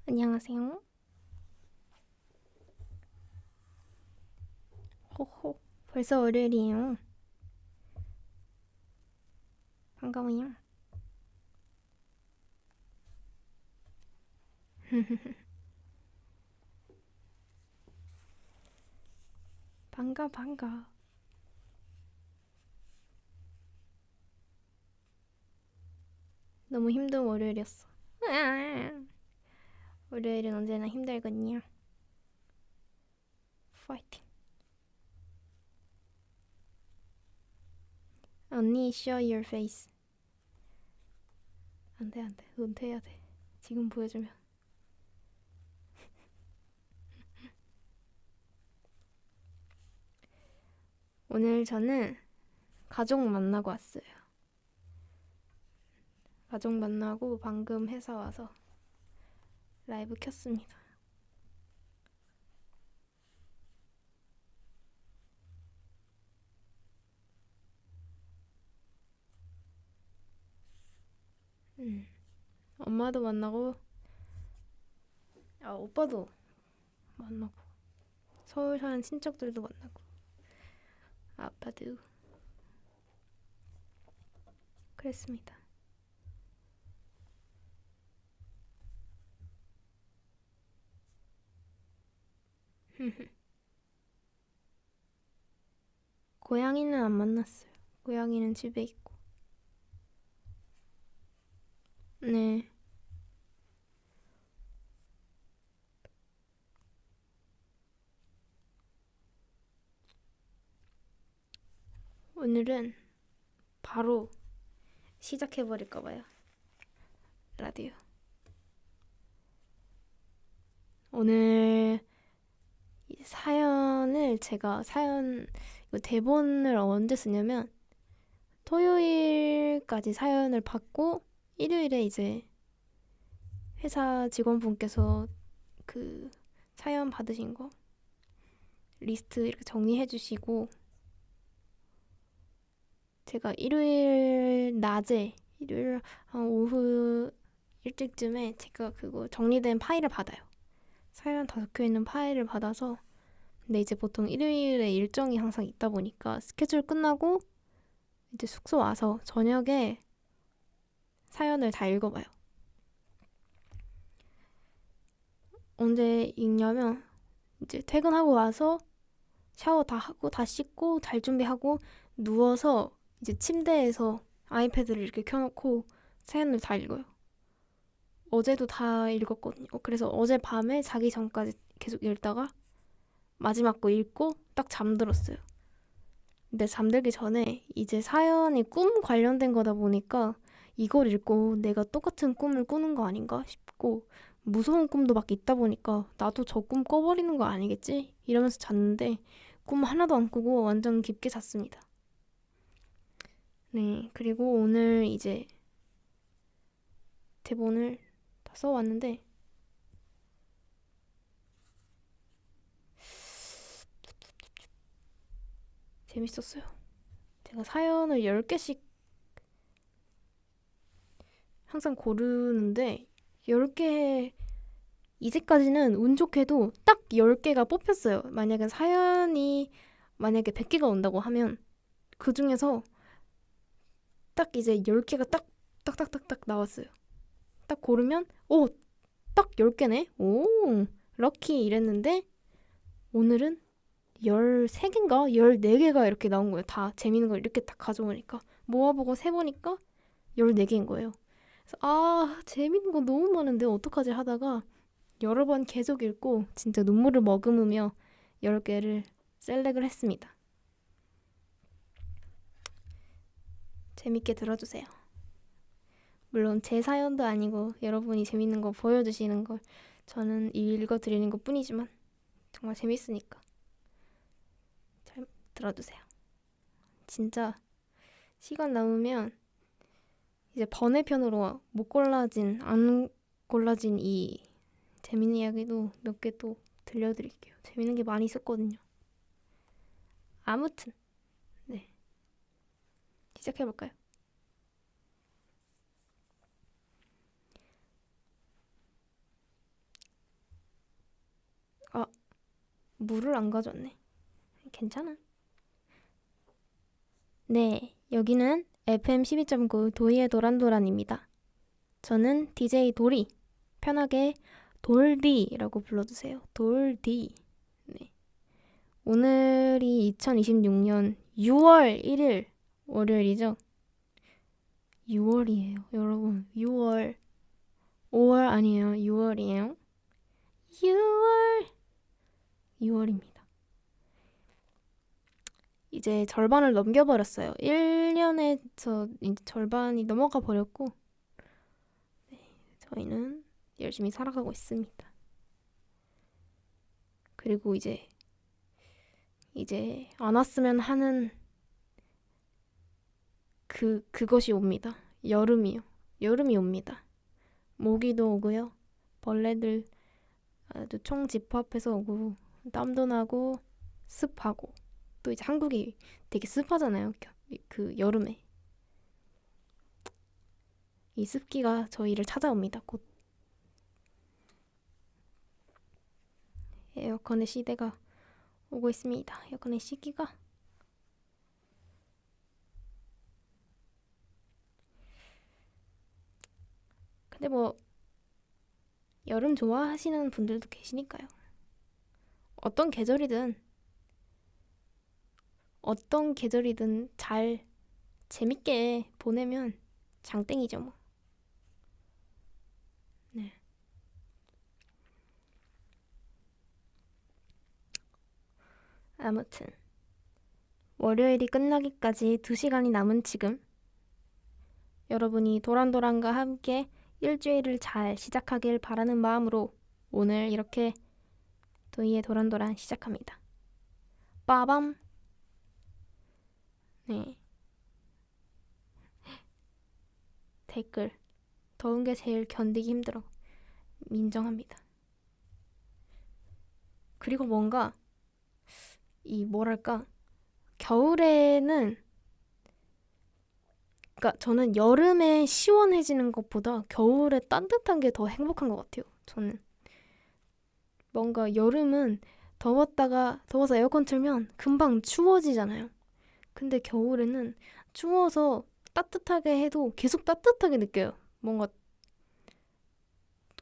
안녕하세요. 호호, 벌써 월요일이에요. 반가워요. 반가. 너무 힘든 월요일이었어. 월요일은 언제나 힘들거든요. 파이팅. 언니, show your face. 안 돼. 은퇴해야 돼. 지금 보여주면. 오늘 저는 가족 만나고 왔어요. 가족 만나고 방금 회사 와서 라이브 켰습니다. 엄마도 만나고, 오빠도 만나고, 서울 사는 친척들도 만나고, 아빠도 그랬습니다. 고양이는 안 만났어요. 고양이는 집에 있고. 네. 오늘은 바로 시작해버릴까봐요. 라디오. 오늘 이거 대본을 언제 쓰냐면 토요일까지 사연을 받고 일요일에 이제 회사 직원분께서 그 사연 받으신 거 리스트 이렇게 정리해 주시고 제가 일요일 한 오후 일찍쯤에 제가 그거 정리된 파일을 받아요. 사연 다 적혀있는 파일을 받아서 근데 이제 보통 일요일에 일정이 항상 있다 보니까 스케줄 끝나고 이제 숙소 와서 저녁에 사연을 다 읽어봐요. 언제 읽냐면 이제 퇴근하고 와서 샤워 다 하고 다 씻고 잘 준비하고 누워서 이제 침대에서 아이패드를 이렇게 켜놓고 사연을 다 읽어요. 어제도 다 읽었거든요. 그래서 어젯밤에 자기 전까지 계속 읽다가 마지막 거 읽고 딱 잠들었어요. 근데 잠들기 전에 이제 사연이 꿈 관련된 거다 보니까 이걸 읽고 내가 똑같은 꿈을 꾸는 거 아닌가 싶고 무서운 꿈도 막 있다 보니까 나도 저 꿈 꿔버리는 거 아니겠지? 이러면서 잤는데 꿈 하나도 안 꾸고 완전 깊게 잤습니다. 네, 그리고 오늘 이제 대본을 다 써왔는데 재밌었어요. 제가 사연을 10개씩 항상 고르는데 10개 이제까지는 운 좋게도 딱 10개가 뽑혔어요. 만약에 100개가 온다고 하면 그 중에서 딱 이제 10개가 딱딱딱딱 나왔어요. 딱 고르면 딱 10개네? 럭키 이랬는데 오늘은 13개인가? 14개가 이렇게 나온 거예요. 다 재밌는 걸 이렇게 딱 가져오니까 모아보고 세보니까 14개인 거예요. 그래서 재밌는 거 너무 많은데 어떡하지 하다가 여러 번 계속 읽고 진짜 눈물을 머금으며 10개를 셀렉을 했습니다. 재밌게 들어주세요. 물론 제 사연도 아니고 여러분이 재밌는 거 보여주시는 걸 저는 읽어드리는 것 뿐이지만 정말 재밌으니까 잘 들어주세요. 진짜 시간 남으면 이제 번외편으로 못 골라진, 안 골라진 이 재밌는 이야기도 몇 개 또 들려드릴게요. 재밌는 게 많이 있었거든요. 아무튼 네, 시작해볼까요? 아, 물을 안 가져왔네. 괜찮아. 네, 여기는 FM 12.9 도희의 도란도란입니다. 저는 DJ 도리, 편하게 돌디라고 불러주세요. 돌디. 네. 오늘이 2026년 6월 1일 월요일이죠. 6월이에요, 여러분. 6월. 5월 아니에요. 6월이에요. 6월입니다. 이제 절반을 넘겨버렸어요. 1년에서 이제 절반이 넘어가 버렸고, 네, 저희는 열심히 살아가고 있습니다. 그리고 이제 안 왔으면 하는 그것이 옵니다. 여름이요. 여름이 옵니다. 모기도 오고요. 벌레들 아주 총집합해서 오고, 땀도 나고, 습하고. 또 이제 한국이 되게 습하잖아요. 그 여름에. 이 습기가 저희를 찾아옵니다. 곧. 에어컨의 시대가 오고 있습니다. 에어컨의 시기가. 근데 뭐 여름 좋아하시는 분들도 계시니까요. 어떤 계절이든 잘 재밌게 보내면 장땡이죠 뭐. 네. 아무튼 월요일이 끝나기까지 2시간이 남은 지금, 여러분이 도란도란과 함께 일주일을 잘 시작하길 바라는 마음으로 오늘 이렇게 도희의 도란도란 시작합니다. 빠밤. 네. 댓글. 더운 게 제일 견디기 힘들어. 인정합니다. 그리고 뭔가 뭐랄까, 겨울에는, 그러니까 저는 여름에 시원해지는 것보다 겨울에 따뜻한 게 더 행복한 것 같아요. 저는 뭔가 여름은 더워서 에어컨 틀면 금방 추워지잖아요. 근데 겨울에는 추워서 따뜻하게 해도 계속 따뜻하게 느껴요. 뭔가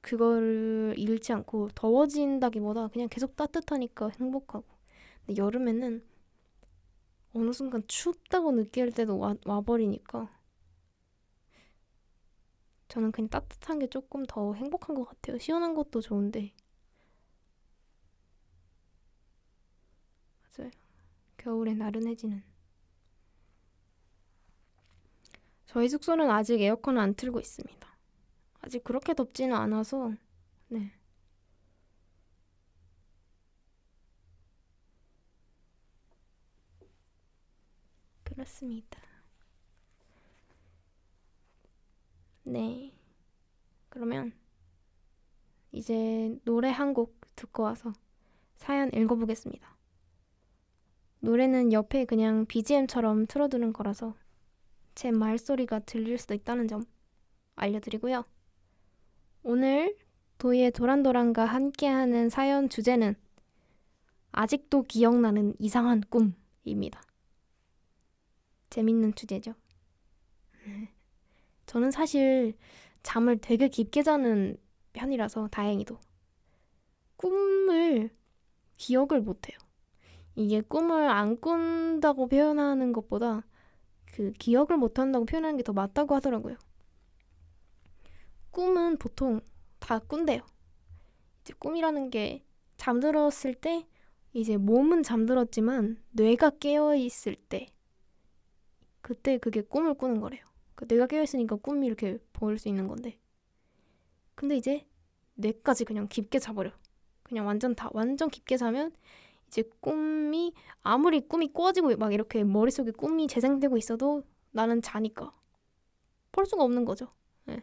그거를 잃지 않고 더워진다기보다 그냥 계속 따뜻하니까 행복하고. 근데 여름에는 어느 순간 춥다고 느낄 때도 와버리니까 저는 그냥 따뜻한 게 조금 더 행복한 것 같아요. 시원한 것도 좋은데. 맞아요. 겨울에 나른해지는. 저희 숙소는 아직 에어컨을 안 틀고 있습니다. 아직 그렇게 덥지는 않아서. 네. 그렇습니다. 네. 그러면 이제 노래 한 곡 듣고 와서 사연 읽어보겠습니다. 노래는 옆에 그냥 BGM처럼 틀어두는 거라서 제 말소리가 들릴 수도 있다는 점 알려드리고요. 오늘 도희의 도란도란과 함께하는 사연 주제는 아직도 기억나는 이상한 꿈입니다. 재밌는 주제죠. 저는 사실 잠을 되게 깊게 자는 편이라서 다행히도 꿈을 기억을 못해요. 이게 꿈을 안 꾼다고 표현하는 것보다 그 기억을 못한다고 표현하는 게 더 맞다고 하더라고요. 꿈은 보통 다 꾼대요. 이제 꿈이라는 게 잠들었을 때 이제 몸은 잠들었지만 뇌가 깨어있을 때, 그때 그게 꿈을 꾸는 거래요. 그 뇌가 깨어있으니까 꿈이 이렇게 보일 수 있는 건데, 근데 이제 뇌까지 그냥 깊게 자버려. 그냥 완전 깊게 자면 이제 꿈이 아무리 꿈이 꾸어지고 막 이렇게 머릿속에 꿈이 재생되고 있어도 나는 자니까. 볼 수가 없는 거죠. 네.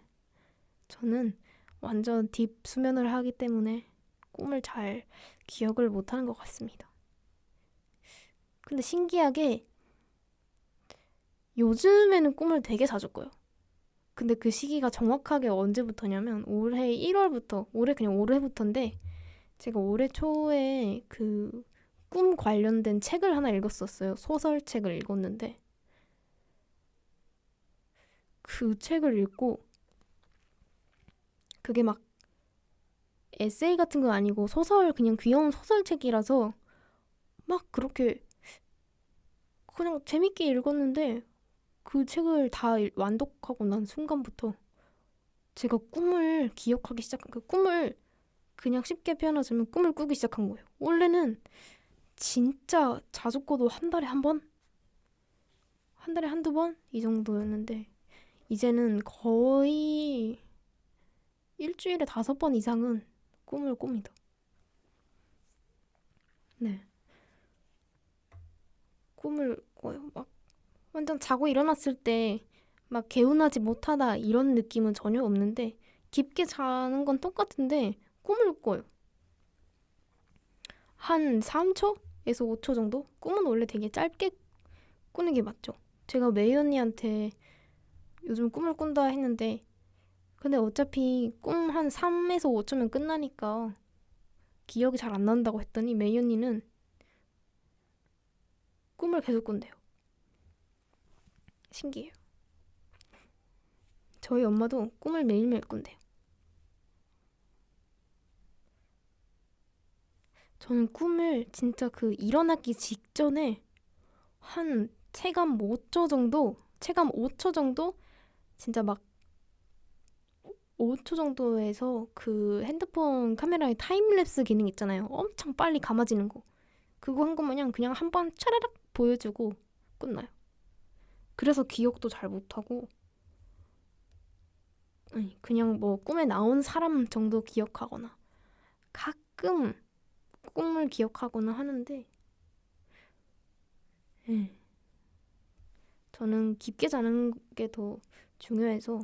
저는 완전 딥 수면을 하기 때문에 꿈을 잘 기억을 못하는 것 같습니다. 근데 신기하게 요즘에는 꿈을 되게 자주 꿔요. 근데 그 시기가 정확하게 언제부터냐면 올해 1월부터, 올해 그냥 올해부터인데 제가 올해 초에 그 꿈 관련된 책을 하나 읽었었어요. 소설책을 읽었는데 그 책을 읽고 그게 막 에세이 같은 건 아니고 소설, 그냥 귀여운 소설책이라서 막 그렇게 그냥 재밌게 읽었는데 그 책을 다 완독하고 난 순간부터 제가 꿈을 기억하기 시작한, 그 꿈을 그냥 쉽게 표현하자면 꿈을 꾸기 시작한 거예요. 원래는 진짜 자주 꿔도 한 달에 한 번? 한 달에 한두 번? 이 정도였는데 이제는 거의 일주일에 5번 이상은 꿈을 꿉니다. 네. 꿈을 꿔요. 막 완전 자고 일어났을 때 막 개운하지 못하다 이런 느낌은 전혀 없는데 깊게 자는 건 똑같은데 꿈을 꿔요. 한 3초에서 5초 정도? 꿈은 원래 되게 짧게 꾸는 게 맞죠. 제가 메이 언니한테 요즘 꿈을 꾼다 했는데 근데 어차피 꿈 한 3에서 5초면 끝나니까 기억이 잘 안 난다고 했더니 메이 언니는 꿈을 계속 꾼대요. 신기해요. 저희 엄마도 꿈을 매일매일 꾼대요. 저는 꿈을 진짜 그 일어나기 직전에 한 체감 5초 정도 진짜 막 5초 정도에서 그 핸드폰 카메라에 타임랩스 기능 있잖아요. 엄청 빨리 감아지는 거. 그거 한 거 마냥 그냥 한 번 차라락 보여주고 끝나요. 그래서 기억도 잘 못하고 그냥 뭐 꿈에 나온 사람 정도 기억하거나 가끔 꿈을 기억하거나 하는데 예, 저는 깊게 자는 게 더 중요해서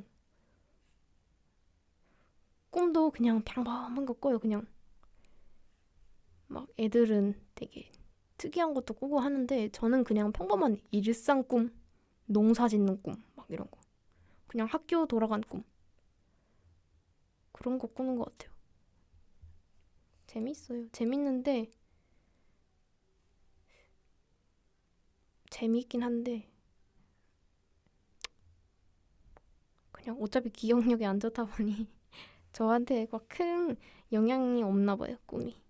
꿈도 그냥 평범한 거 꿔요. 그냥 막 애들은 되게 특이한 것도 꾸고 하는데 저는 그냥 평범한 일상 꿈, 농사 짓는 꿈, 막 이런 거. 그냥 학교 돌아간 꿈. 그런 거 꾸는 것 같아요. 재밌어요. 재밌는데 재밌긴 한데 그냥 어차피 기억력이 안 좋다 보니 저한테 막 큰 영향이 없나 봐요, 꿈이.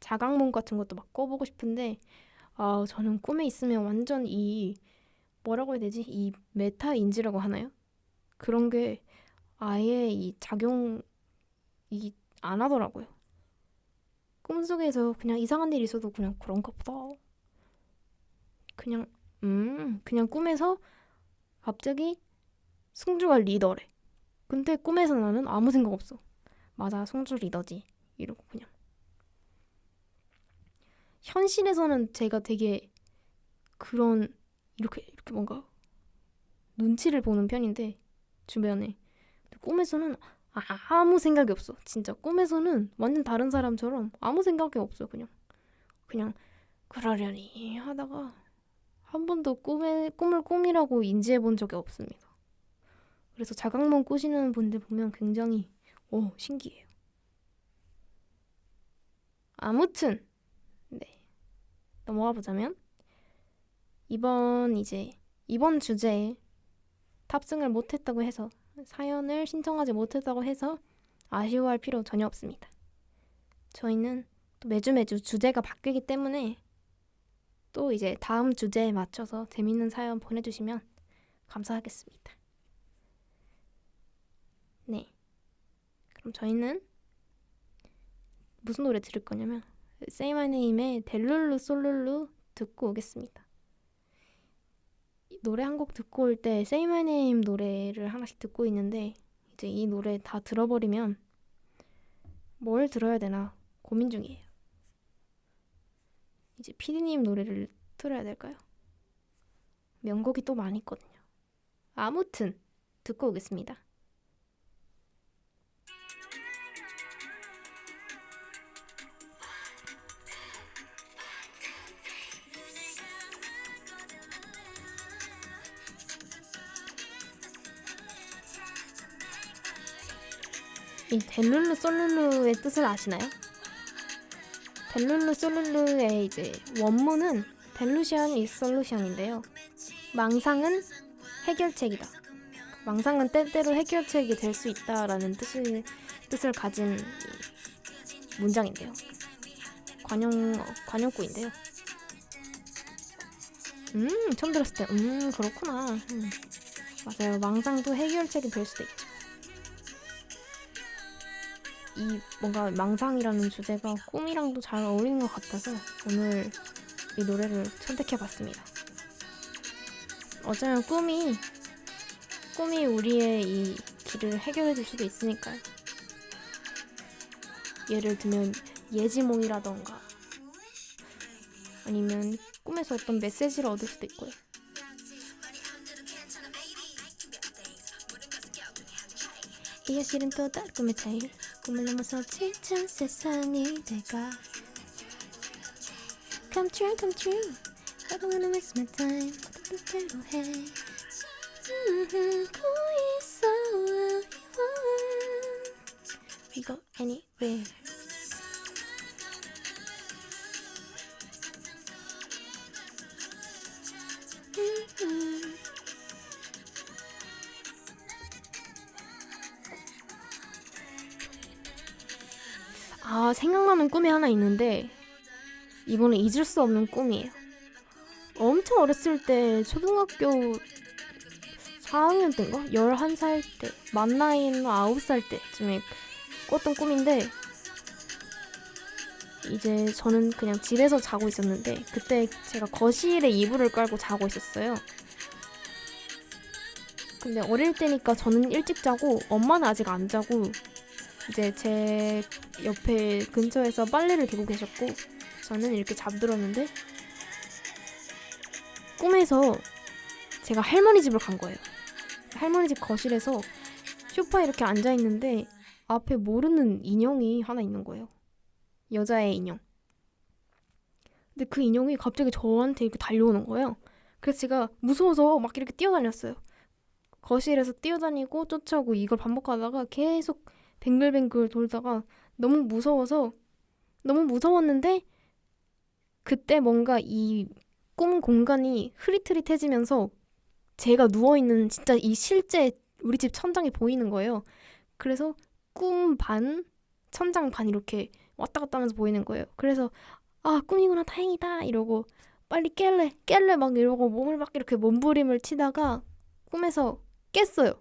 자각몽 같은 것도 막 꿔보고 싶은데 저는 꿈에 있으면 완전 이 뭐라고 해야 되지? 이 메타 인지라고 하나요? 그런 게 아예 이 작용이 안 하더라고요. 꿈속에서 그냥 이상한 일 있어도 그냥 그런가 보다. 그냥 그냥 꿈에서 갑자기 승주가 리더래. 근데 꿈에서 나는 아무 생각 없어. 맞아, 승주 리더지. 이러고 그냥. 현실에서는 제가 되게 그런 이렇게 뭔가 눈치를 보는 편인데 주변에 꿈에서는 아무 생각이 없어. 진짜 꿈에서는 완전 다른 사람처럼 아무 생각이 없어. 그냥 그러려니 하다가 한 번도 꿈을 꿈이라고 인지해 본 적이 없습니다. 그래서 자각몽 꾸시는 분들 보면 굉장히 신기해요. 아무튼 네, 넘어가 보자면 이번 주제에 탑승을 못했다고 해서 사연을 신청하지 못했다고 해서 아쉬워할 필요 전혀 없습니다. 저희는 또 매주 주제가 바뀌기 때문에 또 이제 다음 주제에 맞춰서 재밌는 사연 보내주시면 감사하겠습니다. 네, 그럼 저희는 무슨 노래 들을 거냐면 Say My Name의 델룰루 솔룰루 듣고 오겠습니다. 노래 한 곡 듣고 올 때 Say My Name 노래를 하나씩 듣고 있는데 이제 이 노래 다 들어버리면 뭘 들어야 되나 고민 중이에요. 이제 피디님 노래를 틀어야 될까요? 명곡이 또 많이 있거든요. 아무튼 듣고 오겠습니다. 이 델룰루 솔룰루의 뜻을 아시나요? 델룰루 솔룰루의 이제 원문은 델루션 is solution인데요. 망상은 해결책이다. 망상은 때때로 해결책이 될 수 있다라는 뜻을 가진 문장인데요. 관용구인데요. 처음 들었을 때 그렇구나. 맞아요. 망상도 해결책이 될 수도 있죠. 이 뭔가 망상이라는 주제가 꿈이랑도 잘 어울리는 것 같아서 오늘 이 노래를 선택해봤습니다. 어쩌면 꿈이 우리의 이 길을 해결해줄 수도 있으니까요. 예를 들면 예지몽이라던가 아니면 꿈에서 어떤 메시지를 얻을 수도 있고요. 이게 실은 또 다른 꿈의 차이. 꿈을 넘어서 지친 세상이 돼가. Come true, come true. I don't wanna waste my time. 모든 뜻대로 해. Go 있어, we go anywhere. 생각나는 꿈이 하나 있는데 이거는 잊을 수 없는 꿈이에요. 엄청 어렸을 때 초등학교 4학년 때인가? 11살 때 만 나이는 9살 때쯤에 꿨던 꿈인데 이제 저는 그냥 집에서 자고 있었는데 그때 제가 거실에 이불을 깔고 자고 있었어요. 근데 어릴 때니까 저는 일찍 자고 엄마는 아직 안 자고 이제 제 옆에 근처에서 빨래를 개고 계셨고 저는 이렇게 잠들었는데 꿈에서 제가 할머니 집을 간 거예요. 할머니 집 거실에서 소파에 이렇게 앉아있는데 앞에 모르는 인형이 하나 있는 거예요. 여자의 인형. 근데 그 인형이 갑자기 저한테 이렇게 달려오는 거예요. 그래서 제가 무서워서 막 이렇게 뛰어다녔어요. 거실에서 뛰어다니고 쫓아오고 이걸 반복하다가 계속 뱅글뱅글 돌다가 너무 무서웠는데 그때 뭔가 이 꿈 공간이 흐릿흐릿해지면서 제가 누워있는 진짜 이 실제 우리 집 천장이 보이는 거예요. 그래서 꿈 반, 천장 반 이렇게 왔다 갔다 하면서 보이는 거예요. 그래서 꿈이구나 다행이다 이러고 빨리 깰래 막 이러고 몸을 막 이렇게 몸부림을 치다가 꿈에서 깼어요.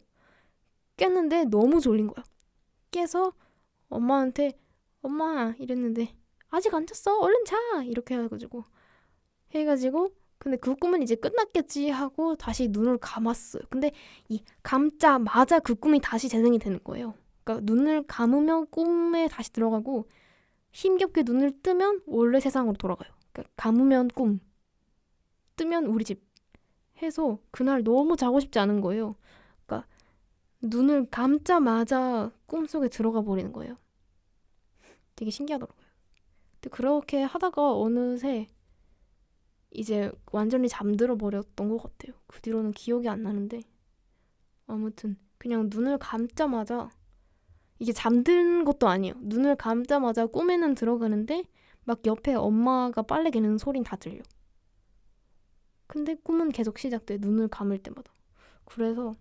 깼는데 너무 졸린 거야. 깨서 엄마한테 엄마 이랬는데 아직 안 잤어 얼른 자 이렇게 해가지고 근데 그 꿈은 이제 끝났겠지 하고 다시 눈을 감았어요. 근데 이 감자마자 그 꿈이 다시 재생이 되는 거예요. 그러니까 눈을 감으면 꿈에 다시 들어가고 힘겹게 눈을 뜨면 원래 세상으로 돌아가요. 그러니까 감으면 꿈, 뜨면 우리 집 해서 그날 너무 자고 싶지 않은 거예요. 그러니까 눈을 감자마자 꿈속에 들어가 버리는 거예요. 되게 신기하더라고요. 근데 그렇게 하다가 어느새 이제 완전히 잠들어 버렸던 것 같아요. 그 뒤로는 기억이 안 나는데 아무튼 그냥 눈을 감자마자 이게 잠든 것도 아니에요. 눈을 감자마자 꿈에는 들어가는데 막 옆에 엄마가 빨래 개는 소린 다 들려. 근데 꿈은 계속 시작돼. 눈을 감을 때마다. 그래서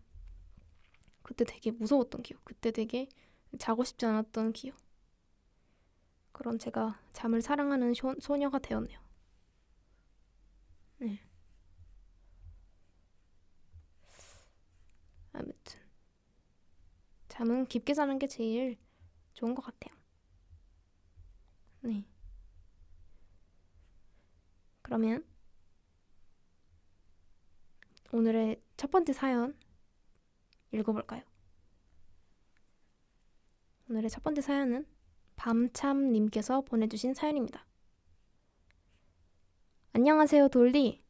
그때 되게 무서웠던 기억. 그때 되게 자고 싶지 않았던 기억. 그런 제가 잠을 사랑하는 소녀가 되었네요. 네. 아무튼 잠은 깊게 자는 게 제일 좋은 것 같아요. 네. 그러면 오늘의 첫 번째 사연 읽어볼까요? 오늘의 첫 번째 사연은 밤참님께서 보내주신 사연입니다. 안녕하세요, 돌리.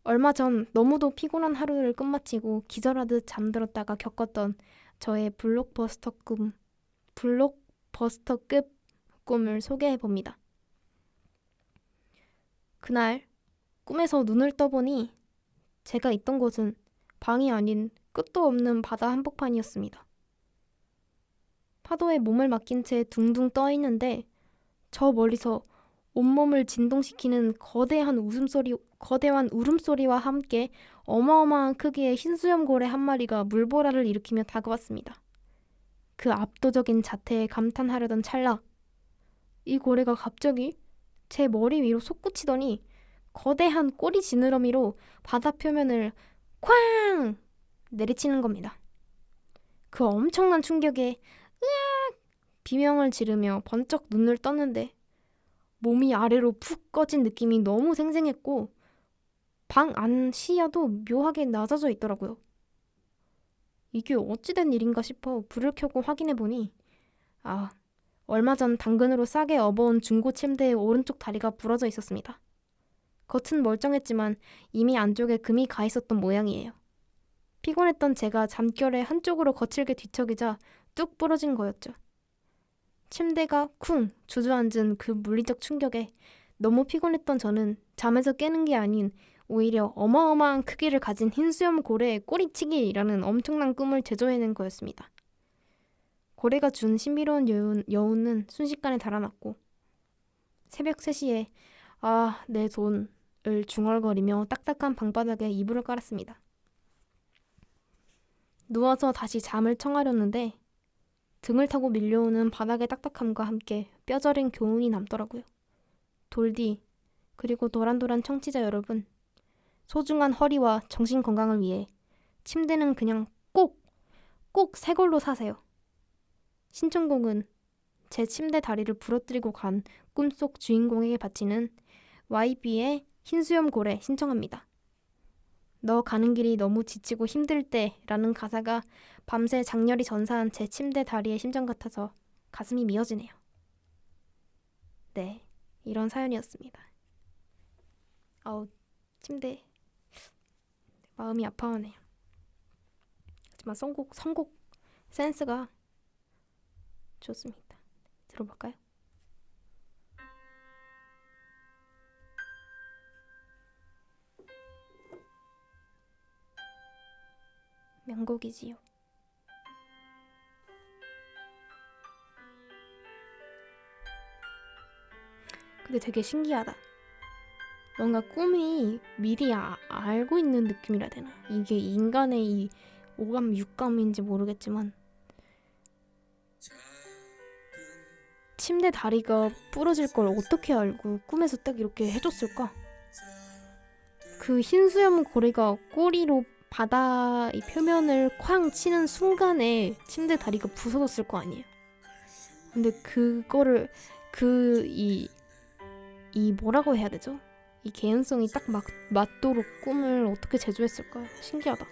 얼마 전 너무도 피곤한 하루를 끝마치고 기절하듯 잠들었다가 겪었던 저의 블록버스터급 꿈을 소개해봅니다. 그날 꿈에서 눈을 떠보니 제가 있던 곳은 방이 아닌 끝도 없는 바다 한복판이었습니다. 파도에 몸을 맡긴 채 둥둥 떠 있는데 저 멀리서 온몸을 진동시키는 거대한 울음소리와 함께 어마어마한 크기의 흰수염고래 한 마리가 물보라를 일으키며 다가왔습니다. 그 압도적인 자태에 감탄하려던 찰나 이 고래가 갑자기 제 머리 위로 솟구치더니 거대한 꼬리 지느러미로 바다 표면을 쾅! 내리치는 겁니다. 그 엄청난 충격에 으악! 비명을 지르며 번쩍 눈을 떴는데 몸이 아래로 푹 꺼진 느낌이 너무 생생했고 방 안 시야도 묘하게 낮아져 있더라고요. 이게 어찌된 일인가 싶어 불을 켜고 확인해보니 얼마 전 당근으로 싸게 업어온 중고 침대의 오른쪽 다리가 부러져 있었습니다. 겉은 멀쩡했지만 이미 안쪽에 금이 가 있었던 모양이에요. 피곤했던 제가 잠결에 한쪽으로 거칠게 뒤척이자 뚝 부러진 거였죠. 침대가 쿵 주저앉은 그 물리적 충격에 너무 피곤했던 저는 잠에서 깨는 게 아닌 오히려 어마어마한 크기를 가진 흰수염 고래의 꼬리치기라는 엄청난 꿈을 제조해낸 거였습니다. 고래가 준 신비로운 여운은 순식간에 달아났고 새벽 3시에 내 돈을 중얼거리며 딱딱한 방바닥에 이불을 깔았습니다. 누워서 다시 잠을 청하려는데 등을 타고 밀려오는 바닥의 딱딱함과 함께 뼈저린 교훈이 남더라고요. 돌디 그리고 도란도란 청취자 여러분, 소중한 허리와 정신 건강을 위해 침대는 그냥 꼭 새 걸로 사세요. 신청곡은 제 침대 다리를 부러뜨리고 간 꿈속 주인공에게 바치는 YB의 흰수염 고래 신청합니다. 너 가는 길이 너무 지치고 힘들 때 라는 가사가 밤새 장렬히 전사한 제 침대 다리의 심정 같아서 가슴이 미어지네요. 네, 이런 사연이었습니다. 침대 마음이 아파하네요. 하지만 선곡 센스가 좋습니다. 들어볼까요? 명곡이지요. 근데 되게 신기하다. 뭔가 꿈이 미리 알고 있는 느낌이라 되나? 이게 인간의 이 오감, 육감인지 모르겠지만 침대 다리가 부러질 걸 어떻게 알고 꿈에서 딱 이렇게 해줬을까? 그 흰수염 고래가 꼬리로 바다 이 표면을 쾅 치는 순간에 침대 다리가 부서졌을 거 아니에요. 근데 그거를 이 뭐라고 해야 되죠? 이 개연성이 딱 맞도록 꿈을 어떻게 제조했을까? 신기하다.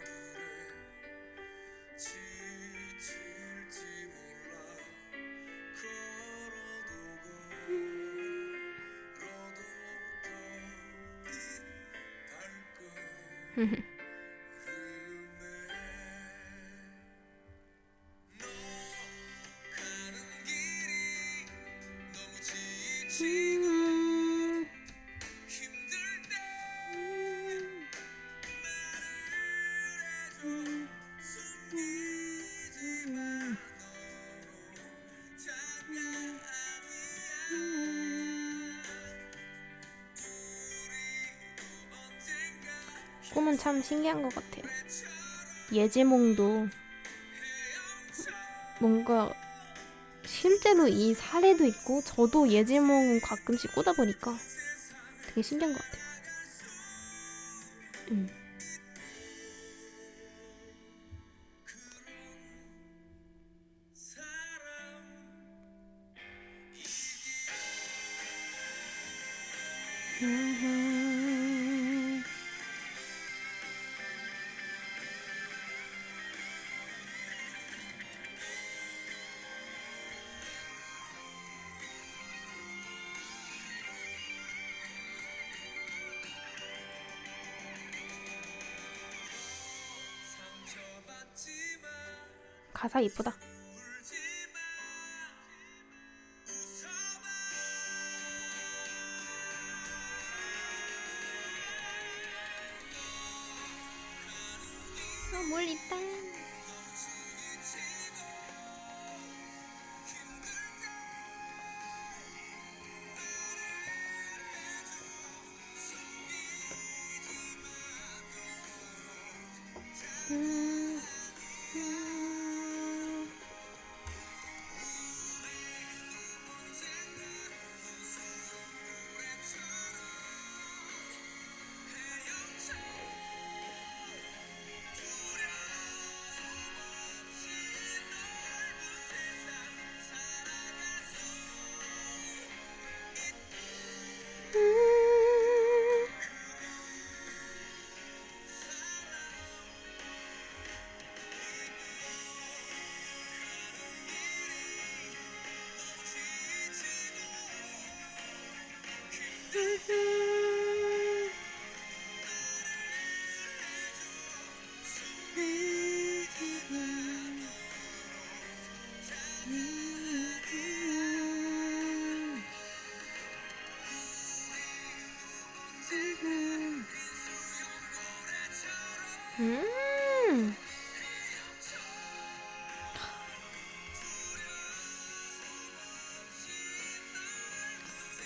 꿈은 참 신기한 것 같아요. 예지몽도 뭔가 실제로 이 사례도 있고 저도 예지몽 가끔씩 꾸다 보니까 되게 신기한 것 같아요. 가사 이쁘다. 뭘 있다.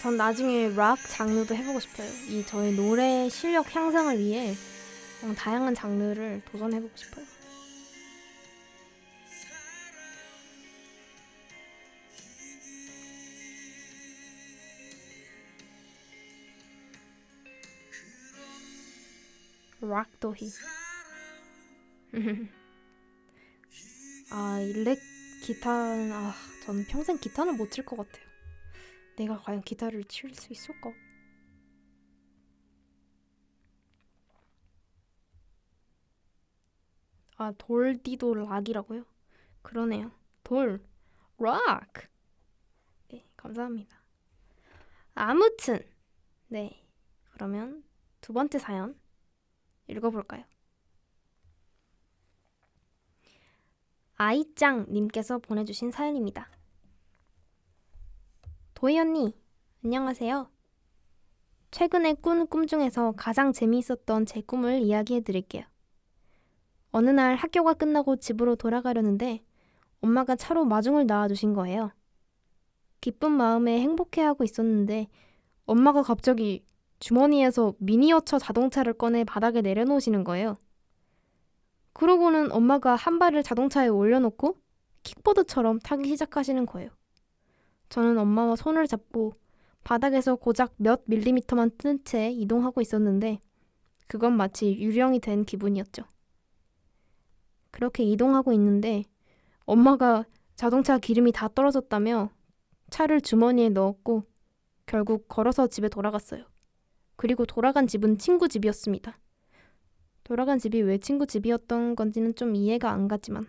전 나중에 락 장르도 해보고 싶어요. 이 저의 노래 실력 향상을 위해 다양한 장르를 도전해보고 싶어요. 락도 히. 일렉 기타는 전 평생 기타는 못 칠 것 같아요. 내가 과연 기타를 칠 수 있을까? 돌디도 락이라고요? 그러네요. 락! 네, 감사합니다. 아무튼, 네. 그러면 두 번째 사연 읽어볼까요? 아이짱님께서 보내주신 사연입니다. 도희 언니, 안녕하세요. 최근에 꾼 꿈 중에서 가장 재미있었던 제 꿈을 이야기해드릴게요. 어느 날 학교가 끝나고 집으로 돌아가려는데 엄마가 차로 마중을 나와주신 거예요. 기쁜 마음에 행복해하고 있었는데 엄마가 갑자기 주머니에서 미니어처 자동차를 꺼내 바닥에 내려놓으시는 거예요. 그러고는 엄마가 한 발을 자동차에 올려놓고 킥보드처럼 타기 시작하시는 거예요. 저는 엄마와 손을 잡고 바닥에서 고작 몇 밀리미터만 뜬 채 이동하고 있었는데 그건 마치 유령이 된 기분이었죠. 그렇게 이동하고 있는데 엄마가 자동차 기름이 다 떨어졌다며 차를 주머니에 넣었고 결국 걸어서 집에 돌아갔어요. 그리고 돌아간 집은 친구 집이었습니다. 돌아간 집이 왜 친구 집이었던 건지는 좀 이해가 안 갔지만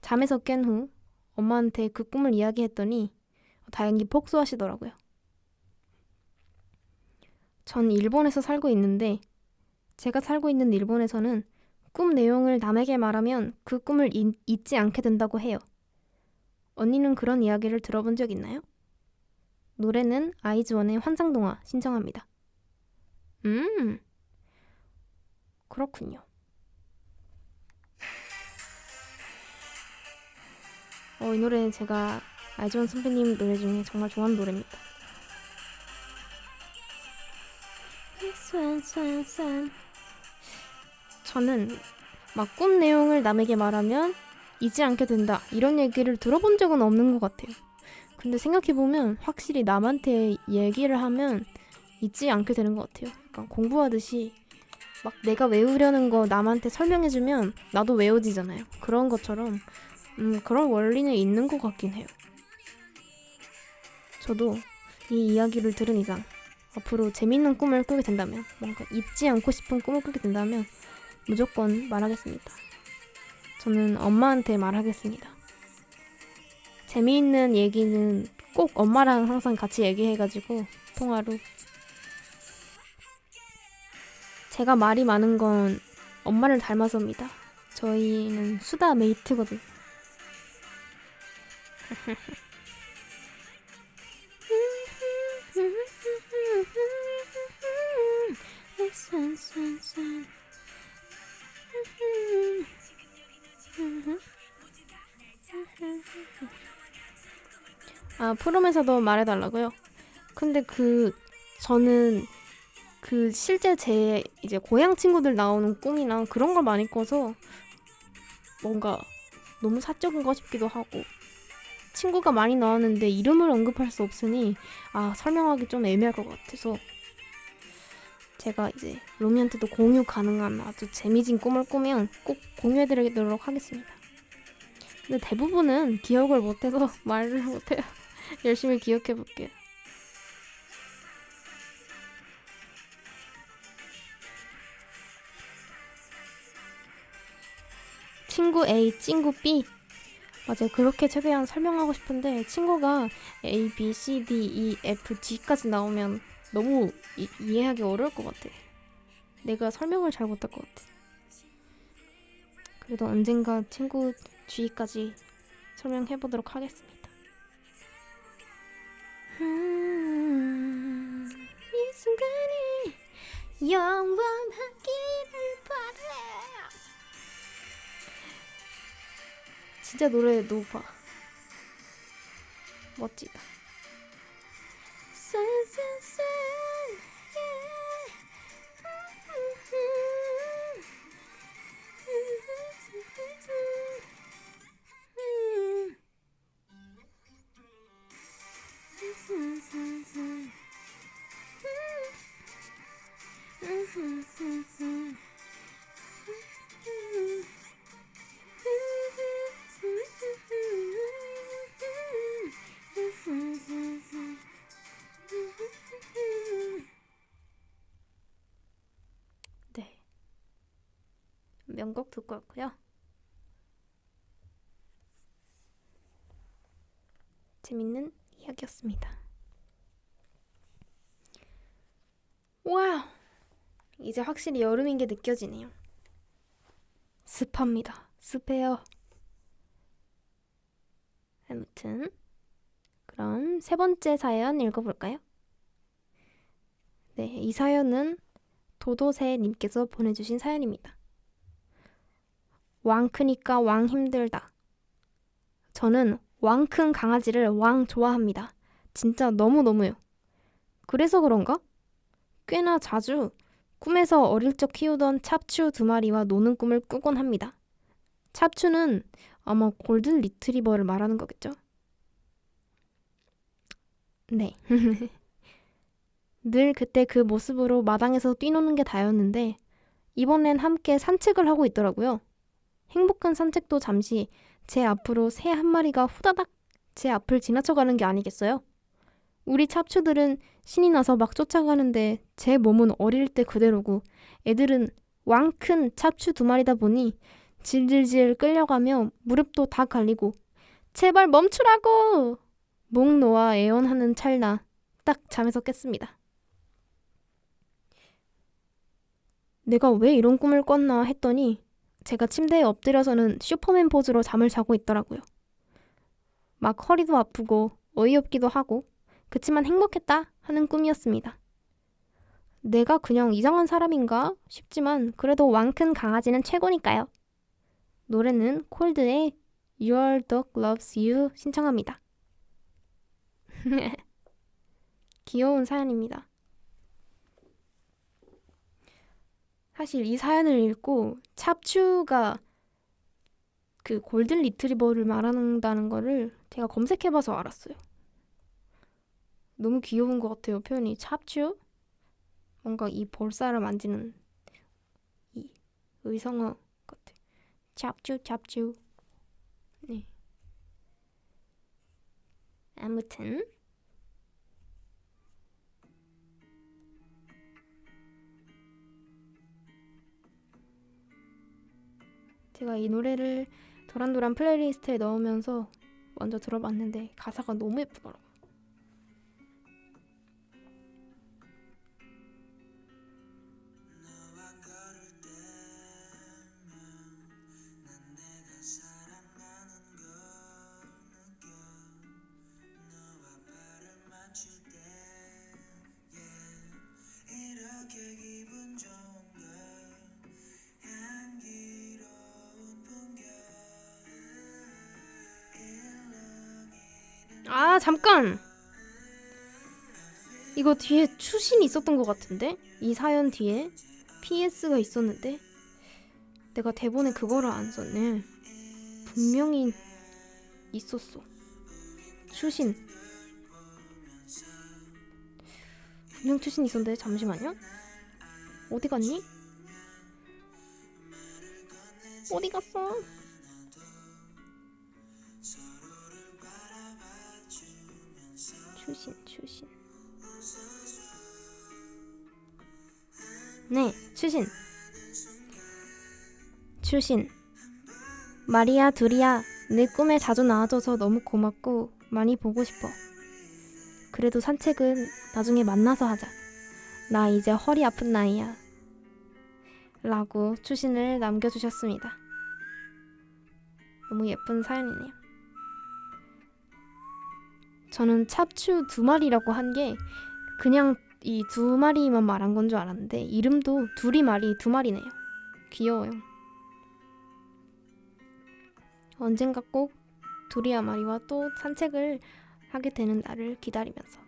잠에서 깬 후 엄마한테 그 꿈을 이야기했더니 다행히 복수하시더라고요. 전 일본에서 살고 있는데 제가 살고 있는 일본에서는 꿈 내용을 남에게 말하면 그 꿈을 잊지 않게 된다고 해요. 언니는 그런 이야기를 들어본 적 있나요? 노래는 아이즈원의 환상동화 신청합니다. 그렇군요. 이 노래 제가 아이즈원 선배님 노래 중에 정말 좋아하는 노래입니다. 저는 막 꿈 내용을 남에게 말하면 잊지 않게 된다 이런 얘기를 들어본 적은 없는 것 같아요. 근데 생각해보면 확실히 남한테 얘기를 하면 잊지 않게 되는 것 같아요. 약간 공부하듯이 막 내가 외우려는 거 남한테 설명해주면 나도 외워지잖아요. 그런 것처럼 그런 원리는 있는 것 같긴 해요. 저도 이 이야기를 들은 이상 앞으로 재밌는 꿈을 꾸게 된다면 뭔가 잊지 않고 싶은 꿈을 꾸게 된다면 무조건 말하겠습니다. 저는 엄마한테 말하겠습니다. 재미있는 얘기는 꼭 엄마랑 항상 같이 얘기해가지고 통화로. 제가 말이 많은 건 엄마를 닮아서입니다. 저희는 수다 메이트거든. 아, 프롬에서도 말해달라고요? 근데 저는 실제 제 이제 고향 친구들 나오는 꿈이랑 그런 걸 많이 꿔서 뭔가 너무 사적인가 싶기도 하고, 친구가 많이 나왔는데 이름을 언급할 수 없으니 설명하기 좀 애매할 것 같아서 제가 이제 로미한테도 공유 가능한 아주 재미진 꿈을 꾸면 꼭 공유해드리도록 하겠습니다. 근데 대부분은 기억을 못해서 말을 못해요. 열심히 기억해볼게요. 친구 A, 친구 B. 맞아요. 그렇게 최대한 설명하고 싶은데 친구가 A, B, C, D, E, F, G까지 나오면 너무 이해하기 어려울 것 같아. 내가 설명을 잘 못할 것 같아. 그래도 언젠가 친구 G까지 설명해보도록 하겠습니다. 이 순간이 영원하기를 바래. 진짜 노래 높아. 멋지다. 네, 명곡 듣고 왔고요. 재밌는 이야기였습니다. 와우! 이제 확실히 여름인 게 느껴지네요. 습합니다. 습해요. 아무튼 그럼 세 번째 사연 읽어볼까요? 네, 이 사연은 도도새님께서 보내주신 사연입니다. 왕 크니까 왕 힘들다. 저는 왕 큰 강아지를 왕 좋아합니다. 진짜 너무너무요. 그래서 그런가? 꽤나 자주 꿈에서 어릴 적 키우던 찹추 2마리와 노는 꿈을 꾸곤 합니다. 찹추는 아마 골든 리트리버를 말하는 거겠죠? 네. 늘 그때 그 모습으로 마당에서 뛰노는 게 다였는데 이번엔 함께 산책을 하고 있더라고요. 행복한 산책도 잠시 제 앞으로 새 한 마리가 후다닥 제 앞을 지나쳐가는 게 아니겠어요? 우리 찹추들은 신이 나서 막 쫓아가는데 제 몸은 어릴 때 그대로고 애들은 왕 큰 찹추 2마리다 보니 질질질 끌려가며 무릎도 다 갈리고 제발 멈추라고! 목 놓아 애원하는 찰나 딱 잠에서 깼습니다. 내가 왜 이런 꿈을 꿨나 했더니 제가 침대에 엎드려서는 슈퍼맨 포즈로 잠을 자고 있더라고요. 막 허리도 아프고 어이없기도 하고 그치만 행복했다 하는 꿈이었습니다. 내가 그냥 이상한 사람인가 싶지만 그래도 왕 큰 강아지는 최고니까요. 노래는 콜드의 Your Dog Loves You 신청합니다. 귀여운 사연입니다. 사실 이 사연을 읽고 찹추가 그 골든 리트리버를 말한다는 거를 제가 검색해봐서 알았어요. 너무 귀여운 것 같아요. 표현이 찹추? 뭔가 이 볼살을 만지는 이 의성어 같아. 찹추 찹추. 네. 아무튼 제가 이 노래를 도란도란 플레이리스트에 넣으면서 먼저 들어봤는데 가사가 너무 예쁘더라고요. 아, 잠깐! 이거 뒤에 추신이 있었던 것 같은데? 이 사연 뒤에 PS가 있었는데 내가 대본에 그거를 안 썼네. 분명히 있었어. 추신. 분명 추신 있었는데 잠시만요. 어디 갔니? 어디 갔어? 추신. 네, 추신. 마리아 둘이야. 내 꿈에 자주 나와줘서 너무 고맙고 많이 보고 싶어. 그래도 산책은 나중에 만나서 하자. 나 이제 허리 아픈 나이야. 라고 추신을 남겨주셨습니다. 너무 예쁜 사연이네요. 저는 찹추 2마리라고 한 게 그냥 이 2마리만 말한 건 줄 알았는데 이름도 둘이 말이 2마리네요. 귀여워요. 언젠가 꼭 두리야 마리와 또 산책을 하게 되는 날을 기다리면서.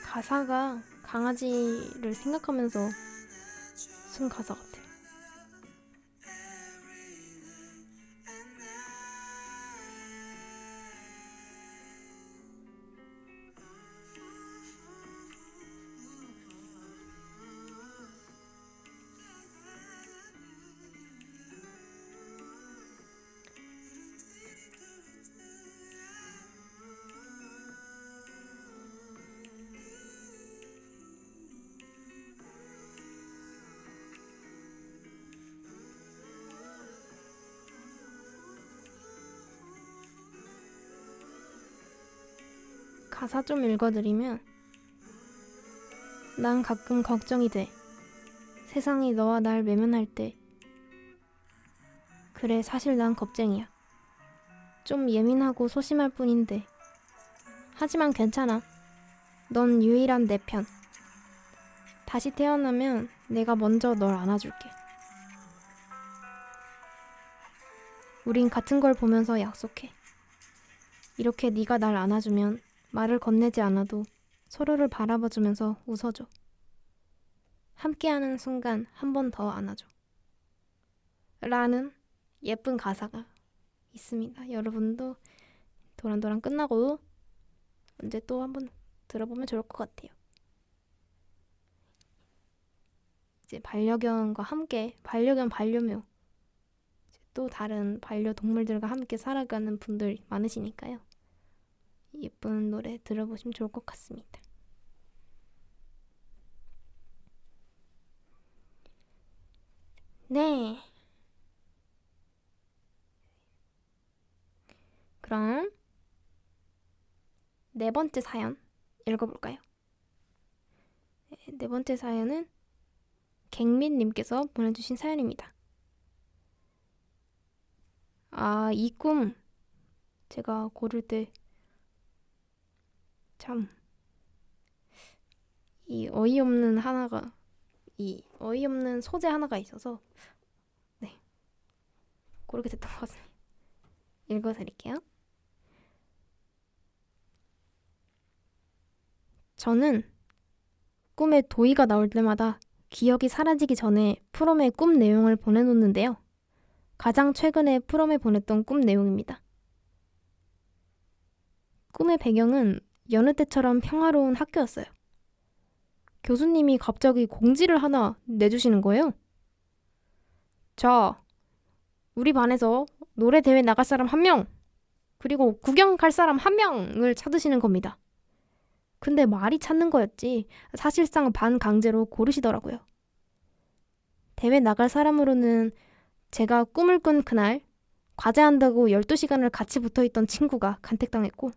가사가 강아지를 생각하면서 쓴 가사 같아. 가사 좀 읽어드리면, 난 가끔 걱정이 돼. 세상이 너와 날 외면할 때. 그래, 사실 난 겁쟁이야. 좀 예민하고 소심할 뿐인데. 하지만 괜찮아. 넌 유일한 내 편. 다시 태어나면 내가 먼저 널 안아줄게. 우린 같은 걸 보면서 약속해. 이렇게 네가 날 안아주면 말을 건네지 않아도 서로를 바라봐주면서 웃어줘. 함께하는 순간 한 번 더 안아줘. 라는 예쁜 가사가 있습니다. 여러분도 도란도란 끝나고 언제 또 한번 들어보면 좋을 것 같아요. 이제 반려견과 함께 반려견, 반려묘 또 다른 반려동물들과 함께 살아가는 분들 많으시니까요. 예쁜 노래 들어보시면 좋을 것 같습니다. 네. 그럼 네 번째 사연 읽어볼까요? 네 번째 사연은 갱민님께서 보내주신 사연입니다. 아, 이 꿈 제가 고를 때 참 이 어이없는 소재 하나가 있어서 네, 고르게 됐던 것 같습니다. 읽어드릴게요. 저는 꿈에 도희가 나올 때마다 기억이 사라지기 전에 프롬의 꿈 내용을 보내놓는데요. 가장 최근에 프롬에 보냈던 꿈 내용입니다. 꿈의 배경은 여느 때처럼 평화로운 학교였어요. 교수님이 갑자기 공지를 하나 내주시는 거예요. 자, 우리 반에서 노래 대회 나갈 사람 1명, 그리고 구경 갈 사람 1명을 찾으시는 겁니다. 근데 말이 찾는 거였지 사실상 반강제로 고르시더라고요. 대회 나갈 사람으로는 제가 꿈을 꾼 그날 과제한다고 12시간을 같이 붙어있던 친구가 간택당했고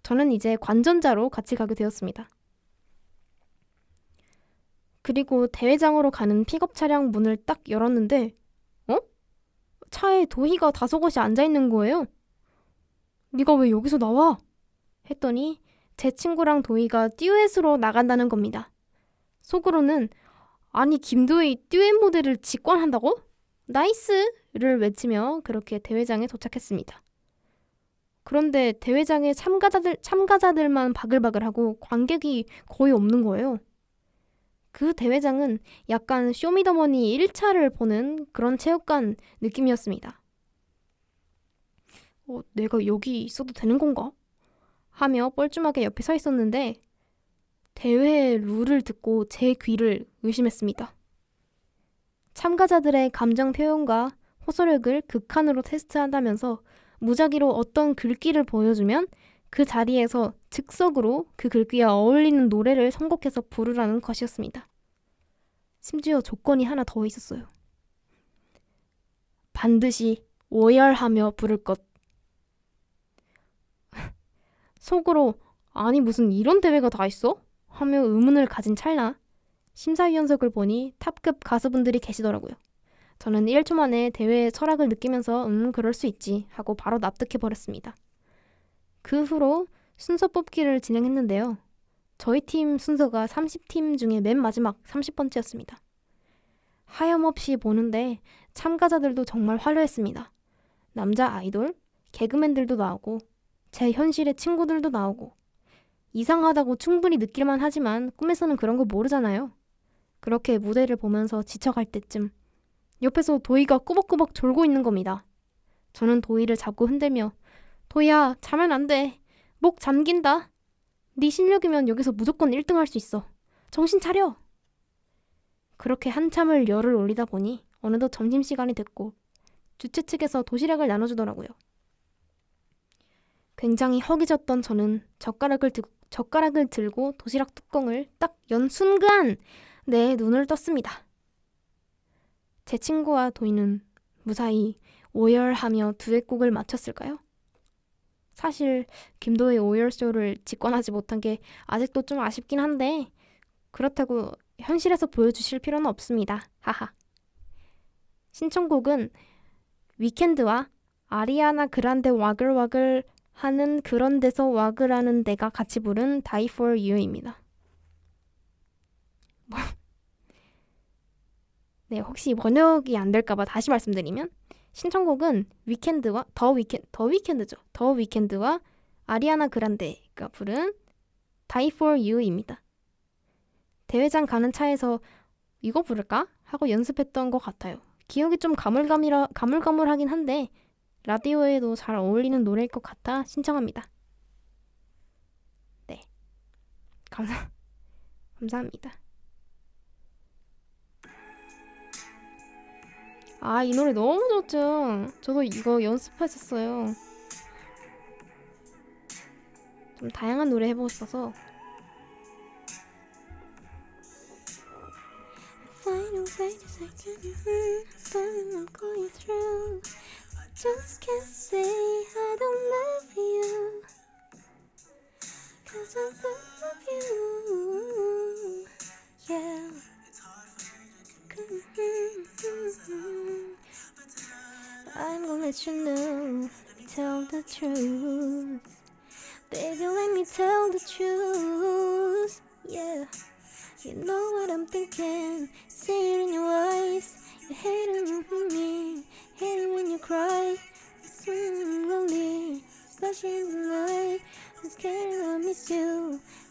저는 이제 관전자로 같이 가게 되었습니다. 그리고 대회장으로 가는 픽업 차량 문을 딱 열었는데 차에 도희가 다소곳이 앉아있는 거예요. 네가 왜 여기서 나와? 했더니 제 친구랑 도희가 듀엣으로 나간다는 겁니다. 속으로는 아니 김도희 듀엣 무대를 직관한다고? 나이스를 외치며 그렇게 대회장에 도착했습니다. 그런데 대회장에 참가자들만 바글바글하고 관객이 거의 없는 거예요. 그 대회장은 약간 쇼미더머니 1차를 보는 그런 체육관 느낌이었습니다. 내가 여기 있어도 되는 건가? 하며 뻘쭘하게 옆에 서 있었는데 대회 룰을 듣고 제 귀를 의심했습니다. 참가자들의 감정 표현과 호소력을 극한으로 테스트한다면서 무작위로 어떤 글귀를 보여주면 그 자리에서 즉석으로 그 글귀와 어울리는 노래를 선곡해서 부르라는 것이었습니다. 심지어 조건이 하나 더 있었어요. 반드시 오열하며 부를 것. 속으로 아니 무슨 이런 대회가 다 있어? 하며 의문을 가진 찰나 심사위원석을 보니 탑급 가수분들이 계시더라고요. 저는 1초 만에 대회의 철학을 느끼면서 그럴 수 있지 하고 바로 납득해버렸습니다. 그 후로 순서 뽑기를 진행했는데요. 저희 팀 순서가 30팀 중에 맨 마지막 30번째였습니다. 하염없이 보는데 참가자들도 정말 화려했습니다. 남자 아이돌, 개그맨들도 나오고 제 현실의 친구들도 나오고 이상하다고 충분히 느낄만 하지만 꿈에서는 그런 거 모르잖아요. 그렇게 무대를 보면서 지쳐갈 때쯤 옆에서 도희가 꾸벅꾸벅 졸고 있는 겁니다. 저는 도희를 잡고 흔들며 도희야 자면 안 돼. 목 잠긴다. 네 실력이면 여기서 무조건 1등 할 수 있어. 정신 차려. 그렇게 한참을 열을 올리다 보니 어느덧 점심시간이 됐고 주최 측에서 도시락을 나눠주더라고요. 굉장히 허기졌던 저는 젓가락을 들고 도시락 뚜껑을 딱 연 순간 내 눈을 떴습니다. 제 친구와 도희는 무사히 오열하며 듀엣곡을 마쳤을까요? 사실 김도희 오열쇼를 직관하지 못한 게 아직도 좀 아쉽긴 한데 그렇다고 현실에서 보여주실 필요는 없습니다. 하하. 신청곡은 위켄드와 아리아나 그란데 와글와글 하는 그런 데서 와글하는 데가 같이 부른 Die For You입니다. 네, 혹시 번역이 안 될까봐 다시 말씀드리면 신청곡은 위켄드와 더 위켄드와 아리아나 그란데가 부른 Die For You입니다. 대회장 가는 차에서 이거 부를까? 하고 연습했던 것 같아요. 기억이 좀 가물가물하긴 한데 라디오에도 잘 어울리는 노래일 것 같아 신청합니다. 네, 감사합니다. 이 노래 너무 좋죠? 저도 이거 연습했었어요. 좀 다양한 노래 해보고 싶어서. Just can't say I don't love you 'cause I love you. Yeah. I'm gonna let you know, tell the truth. Baby, let me tell the truth. Yeah. You know what I'm thinking, see it in your eyes. You hate it when you me, hate it when you cry. I'm lonely, especially in the night. I'm scared I miss you,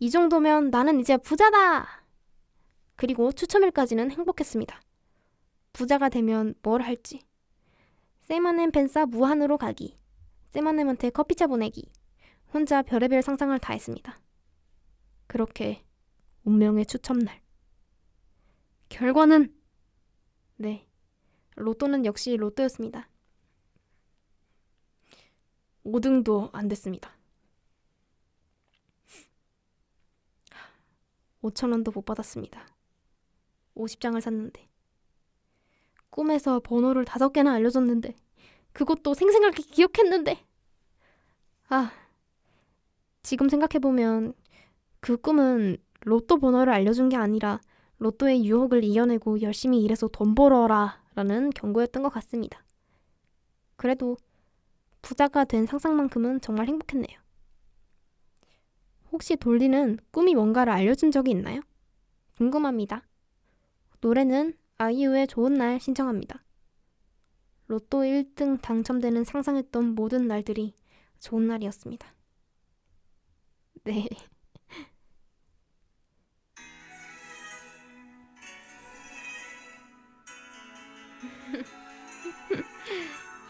이 정도면 나는 이제 부자다! 그리고 추첨일까지는 행복했습니다. 부자가 되면 뭘 할지. 세마넴 펜사 무한으로 가기. 세마넴한테 커피차 보내기. 혼자 별의별 상상을 다 했습니다. 그렇게 운명의 추첨날. 결과는 네, 로또는 역시 로또였습니다. 5등도 안 됐습니다. 5,000원도 못 받았습니다. 50장을 샀는데. 꿈에서 번호를 5개나 알려줬는데 그것도 생생하게 기억했는데 지금 생각해보면 그 꿈은 로또 번호를 알려준 게 아니라 로또의 유혹을 이겨내고 열심히 일해서 돈 벌어라 라는 경고였던 것 같습니다. 그래도 부자가 된 상상만큼은 정말 행복했네요. 혹시 돌리는 꿈이 뭔가를 알려준 적이 있나요? 궁금합니다. 노래는 아이유의 좋은 날 신청합니다. 로또 1등 당첨되는 상상했던 모든 날들이 좋은 날이었습니다. 네.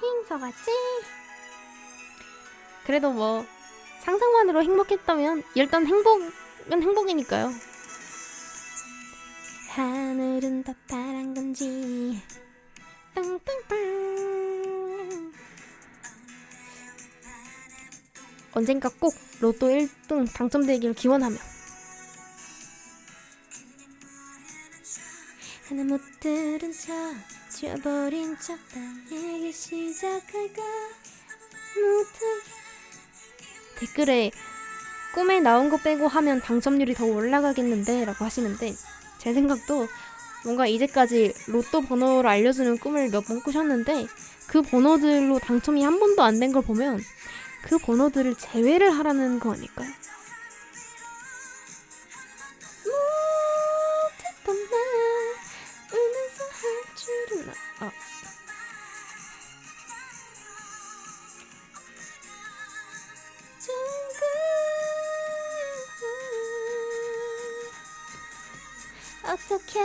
행사 맞지? 그래도 뭐 상상만으로 행복했다면 일단 행복은 행복이니까요. 하늘은 더 파란 건지 빵빵빵. 언젠가 꼭 로또 1등 당첨되길 기원하며 하나 못 들은 척 지워버린 척 나에게 시작할까 못해. 댓글에 꿈에 나온 거 빼고 하면 당첨률이 더 올라가겠는데 라고 하시는데 제 생각도 뭔가 이제까지 로또 번호를 알려주는 꿈을 몇 번 꾸셨는데 그 번호들로 당첨이 한 번도 안 된 걸 보면 그 번호들을 제외를 하라는 거 아닐까요? 못했던 날 울면서 할 줄은 어떡해.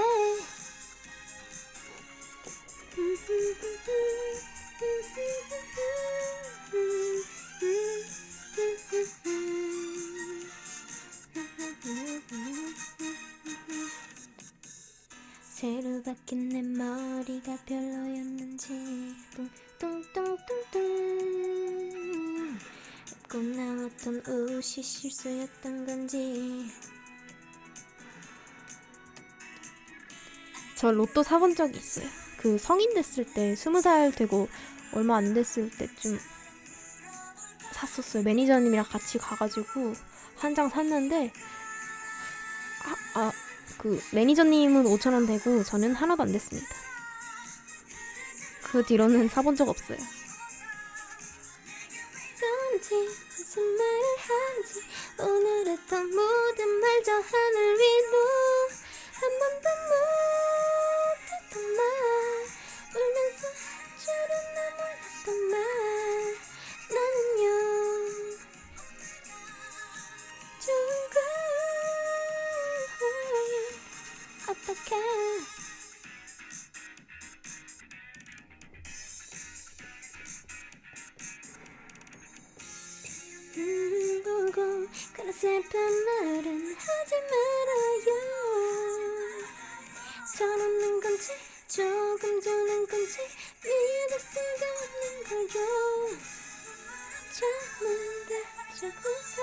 새로 바뀐 내 머리가 별로였는지 뚱뚱뚱뚱뚱 꼭 나왔던 옷이 실수였던 건지. 저 로또 사본 적이 있어요. 그 성인 됐을 때 20살 되고 얼마 안 됐을 때쯤 샀었어요. 매니저님이랑 같이 가가지고 한 장 샀는데 그 매니저님은 5,000원 되고 저는 하나도 안 됐습니다. 그 뒤로는 사본 적 없어요. 무슨 말을 하는지 오늘 했던 모든 말 저 하늘 위로 한 번도 못했던 말 울면서 할 줄은 나 몰랐던 말 나는요 좋은 걸 어떡해. 보고 그런 슬픈 말은 하지 말아요. 철없는 건지 조금 주는 건지 믿을 수가 없는 걸요. 잠은 자고서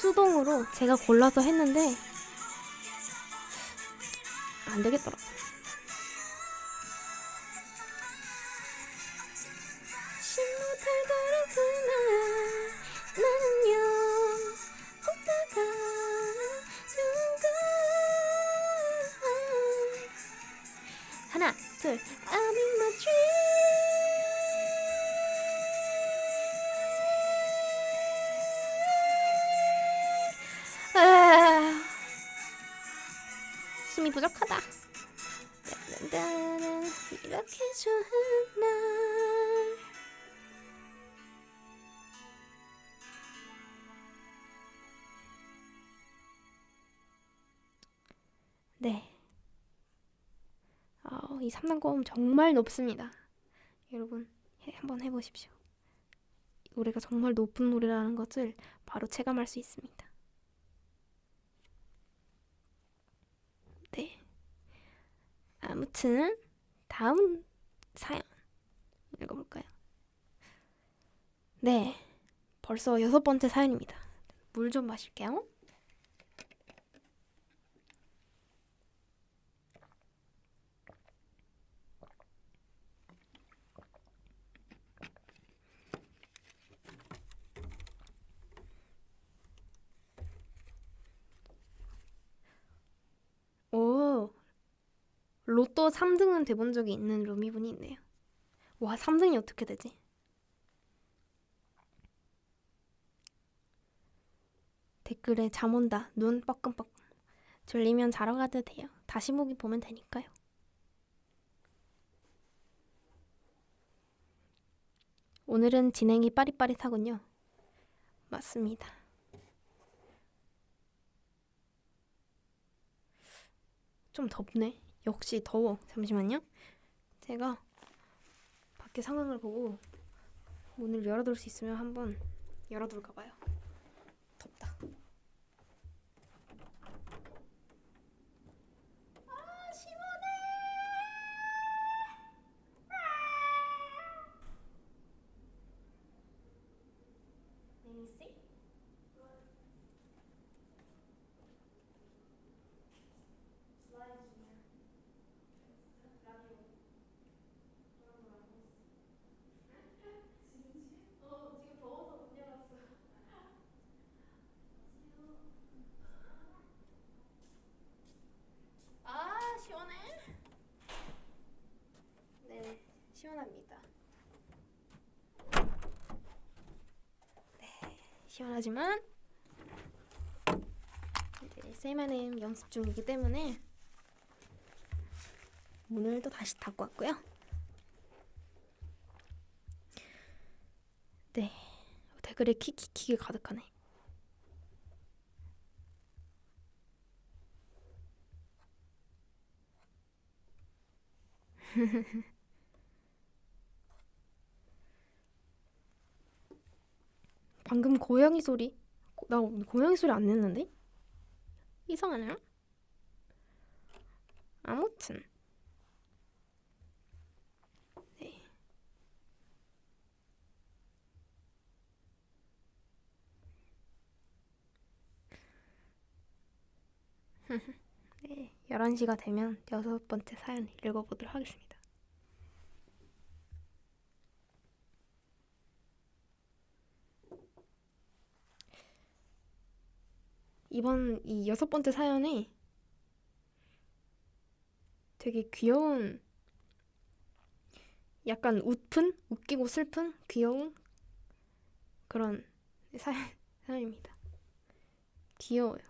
수동으로 제가 골라서 했는데 안 되겠더라. 못하더라구나 나는요 웃다가 좋은 걸 하나 둘 I'm in my dream. 숨이 부족하다. 이렇게 좋은 날 네. 이 3단검 정말 높습니다. 여러분, 한번 해보십시오. 노래가 정말 높은 노래라는 것을 바로 체감할 수 있습니다. 네. 아무튼 다음 사연 읽어볼까요? 네. 벌써 6번째 사연입니다. 물 좀 마실게요. 오, 로또 3등은 돼본 적이 있는 루미분이 있네요. 와, 3등이 어떻게 되지? 댓글에 잠 온다. 눈 뻐끔뻐끔. 졸리면 자러 가도 돼요. 다시 보기 보면 되니까요. 오늘은 진행이 빠릿빠릿하군요. 맞습니다. 좀 덥네. 역시 더워. 잠시만요. 제가 밖에 상황을 보고 문을 열어둘 수 있으면 한번 열어둘까 봐요. 덥다. 아, 시원해. Let me see. 지금 더워서 문 열었어. 아, 시원해. 네, 시원합니다. 시원하지만 이제 세이마님 연습 중이기 때문에 문을 또 다시 닫고 왔고요. 네, 댓글에 키키키가 가득하네. 방금 고양이 소리? 나 고양이 소리 안 냈는데? 이상하네요. 아무튼 네. 네, 11시가 되면 6번째 사연 읽어보도록 하겠습니다. 이번 이 6번째 사연에 되게 귀여운, 약간 웃기고 슬픈, 귀여운 그런 사연입니다. 귀여워요.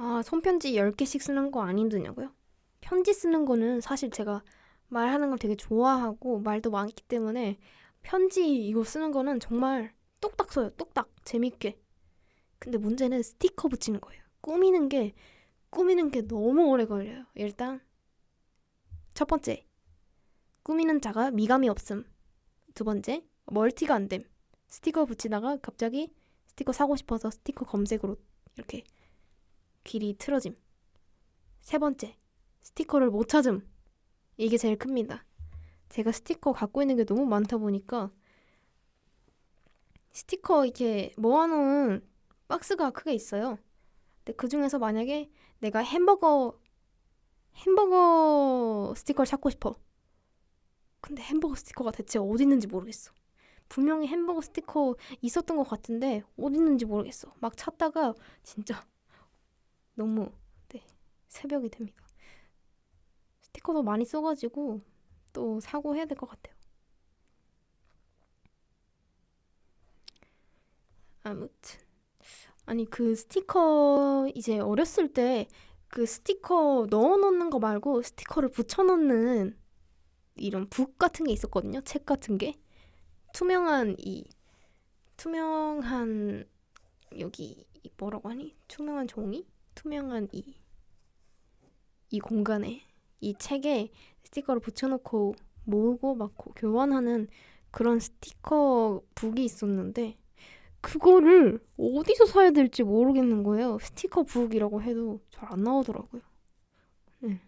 아, 손편지 10개씩 쓰는 거 안 힘드냐고요? 편지 쓰는 거는 사실 제가 말하는 걸 되게 좋아하고 말도 많기 때문에 편지 이거 쓰는 거는 정말 뚝딱 써요. 뚝딱. 재밌게. 근데 문제는 스티커 붙이는 거예요. 꾸미는 게 너무 오래 걸려요. 일단 첫 번째, 꾸미는 자가 미감이 없음. 두 번째, 멀티가 안 됨. 스티커 붙이다가 갑자기 스티커 사고 싶어서 스티커 검색으로 이렇게 길이 틀어짐. 세 번째, 스티커를 못 찾음. 이게 제일 큽니다. 제가 스티커 갖고 있는 게 너무 많다 보니까 스티커 이렇게 모아놓은 박스가 크게 있어요. 근데 그 중에서 만약에 내가 햄버거 스티커를 찾고 싶어. 근데 햄버거 스티커가 대체 어디 있는지 모르겠어. 분명히 햄버거 스티커 있었던 것 같은데 어디 있는지 모르겠어. 막 찾다가 진짜 너무 네, 새벽이 됩니다. 스티커도 많이 써가지고 또 사고 해야 될 것 같아요. 아니 그 스티커 이제 어렸을 때 그 스티커 넣어놓는 거 말고 스티커를 붙여놓는 이런 북 같은 게 있었거든요. 책 같은 게 투명한 투명한 여기 뭐라고 하니? 투명한 종이? 투명한 이 공간에 이 책에 스티커를 붙여놓고 모으고 막 교환하는 그런 스티커 북이 있었는데 그거를 어디서 사야 될지 모르겠는 거예요. 스티커 북이라고 해도 잘 안 나오더라고요. 네.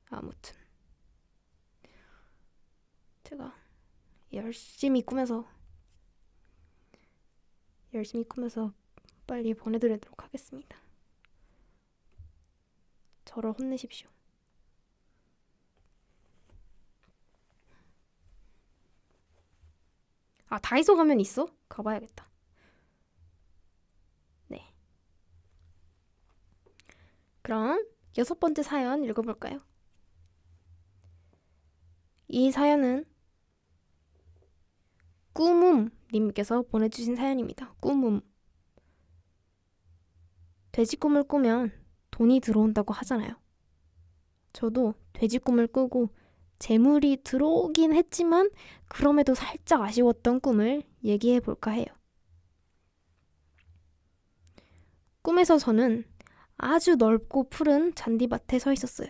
아무튼 제가 열심히 꾸며서 빨리 보내드리도록 하겠습니다. 저를 혼내십시오. 아, 다이소 가면 있어? 가봐야겠다. 네. 그럼 6번째 사연 읽어볼까요? 이 사연은 꾸문님께서 보내주신 사연입니다. 꾸문. 돼지 꿈을 꾸면 돈이 들어온다고 하잖아요. 저도 돼지 꿈을 꾸고 재물이 들어오긴 했지만 그럼에도 살짝 아쉬웠던 꿈을 얘기해 볼까 해요. 꿈에서 저는 아주 넓고 푸른 잔디밭에 서 있었어요.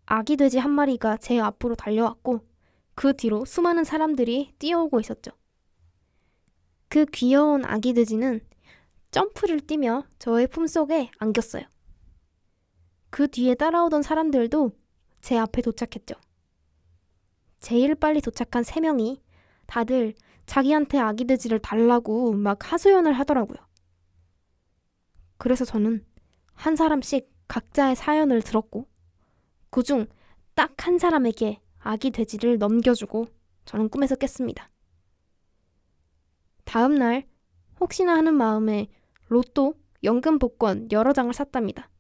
아기 돼지 한 마리가 제 앞으로 달려왔고 그 뒤로 수많은 사람들이 뛰어오고 있었죠. 그 귀여운 아기 돼지는 점프를 뛰며 저의 품속에 안겼어요. 그 뒤에 따라오던 사람들도 제 앞에 도착했죠. 제일 빨리 도착한 3명이 다들 자기한테 아기 돼지를 달라고 막 하소연을 하더라고요. 그래서 저는 한 사람씩 각자의 사연을 들었고 그중 딱 한 사람에게 아기 돼지를 넘겨주고 저는 꿈에서 깼습니다. 다음 날 혹시나 하는 마음에 로또, 연금 복권 여러 장을 샀답니다.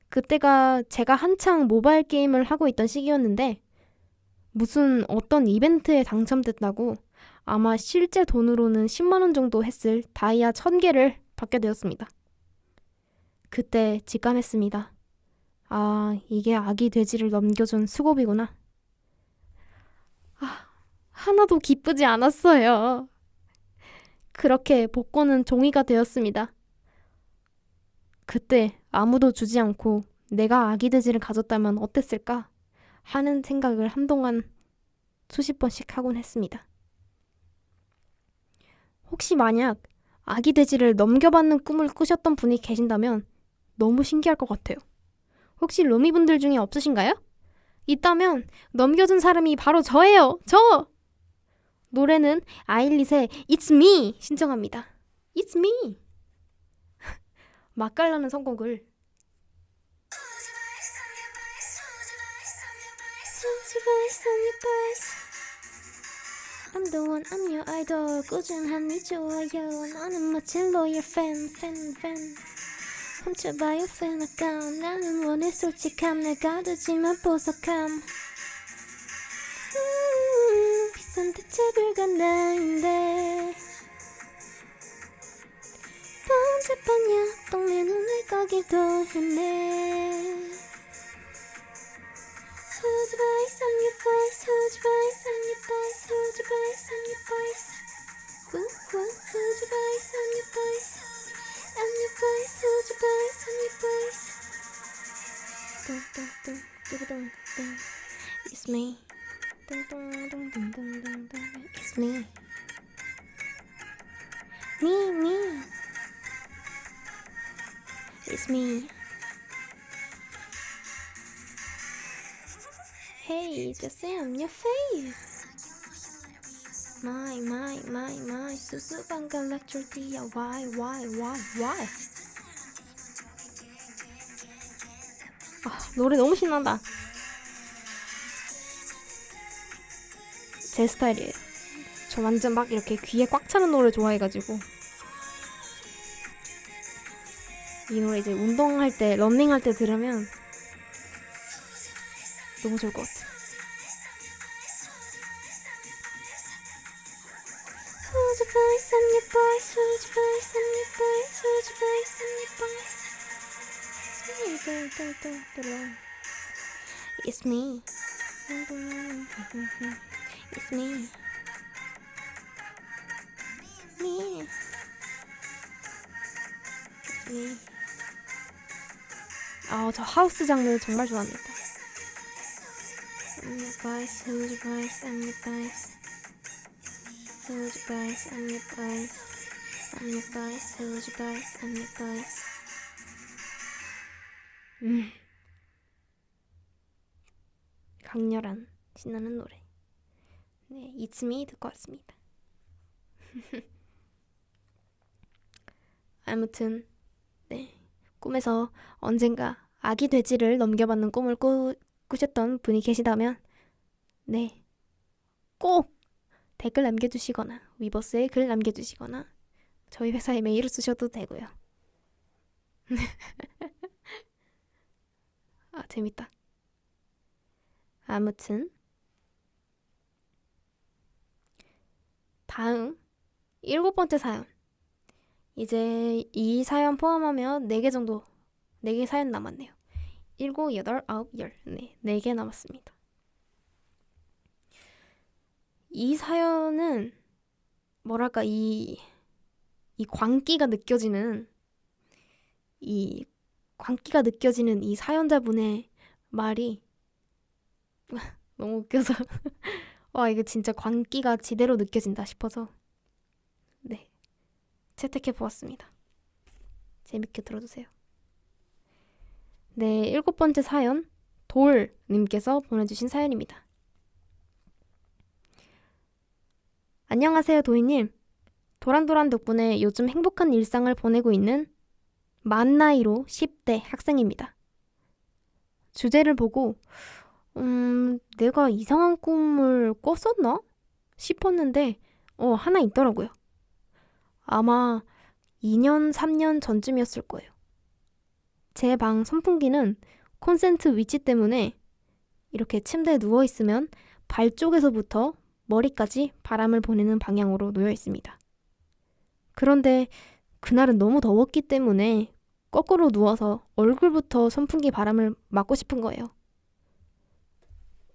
그때가 제가 한창 모바일 게임을 하고 있던 시기였는데 무슨 어떤 이벤트에 당첨됐다고 아마 실제 돈으로는 10만 원 정도 했을 다이아 1000개를 받게 되었습니다. 그때 직감했습니다. 아, 이게 아기 돼지를 넘겨준 수고비구나. 아, 하나도 기쁘지 않았어요. 그렇게 복권은 종이가 되었습니다. 그때 아무도 주지 않고 내가 아기 돼지를 가졌다면 어땠을까 하는 생각을 한동안 수십 번씩 하곤 했습니다. 혹시 만약 아기 돼지를 넘겨받는 꿈을 꾸셨던 분이 계신다면 너무 신기할 것 같아요. 혹시 로미분들 중에 없으신가요? 있다면 넘겨준 사람이 바로 저예요. 저! 노래는 아일릿의 It's Me 신청합니다. It's Me! 맛깔나는 선곡을 I'm the one, I'm your idol. 꾸준함이 좋아요. 나는 마치 loyal fan. 훔쳐봐요 fan account. 나는 원해 솔직함. 내가 되지만 보석함. 비싼 대책을 간 나인데 번잡하냐 동네 눈을 거기도 했네. Who's the voice on your voice? Who's the voice on your voice? Who's the voice on your voice? Who's the voice on your voice? On your voice, who's the voice on your voice? Dun dun dun dun dun dun. It's me. Dun dun dun dun dun dun dun. It's me. Me. It's me. Hey, just say I'm your face. My. 수수방관 lecture why? 아, 노래 너무 신난다. 제 스타일이에요. 저 완전 막 이렇게 귀에 꽉 차는 노래 좋아해가지고 이 노래 이제 운동할 때, 런닝할 때 들으면 너무 좋을 것 같아. Who's the voice on your It's me. It's me. Me. It's me. 저 하우스 장르 정말 좋아합니다. I'm your guys, who's your guys, I'm your guys. Who's your guys, I'm your guys. I'm your guys, who's your guys, I'm your guys. 강렬한 신나는 노래. 네, It's Me 듣고 왔습니다. 아무튼 네, 꿈에서 언젠가 아기 돼지를 넘겨받는 꿈을 꾸셨던 분이 계시다면 네, 꼭 댓글 남겨주시거나 위버스에 글 남겨주시거나 저희 회사에 메일을 쓰셔도 되고요. 재밌다. 아무튼 다음 7번째 사연. 이제 이 사연 포함하면 4개 정도, 4개 사연 남았네요. 7, 8, 9, 10. 네, 4개 남았습니다. 이 사연은 뭐랄까 이 광기가 느껴지는 이 사연자분의 말이 너무 웃겨서 와, 이거 진짜 광기가 지대로 느껴진다 싶어서 네, 채택해 보았습니다. 재밌게 들어주세요. 네, 7번째 사연 돌님께서 보내주신 사연입니다. 안녕하세요, 도희님. 도란도란 덕분에 요즘 행복한 일상을 보내고 있는 만 나이로 10대 학생입니다. 주제를 보고 내가 이상한 꿈을 꿨었나? 싶었는데 하나 있더라고요. 아마 2년, 3년 전쯤이었을 거예요. 제 방 선풍기는 콘센트 위치 때문에 이렇게 침대에 누워있으면 발 쪽에서부터 머리까지 바람을 보내는 방향으로 놓여 있습니다. 그런데 그날은 너무 더웠기 때문에 거꾸로 누워서 얼굴부터 선풍기 바람을 맞고 싶은 거예요.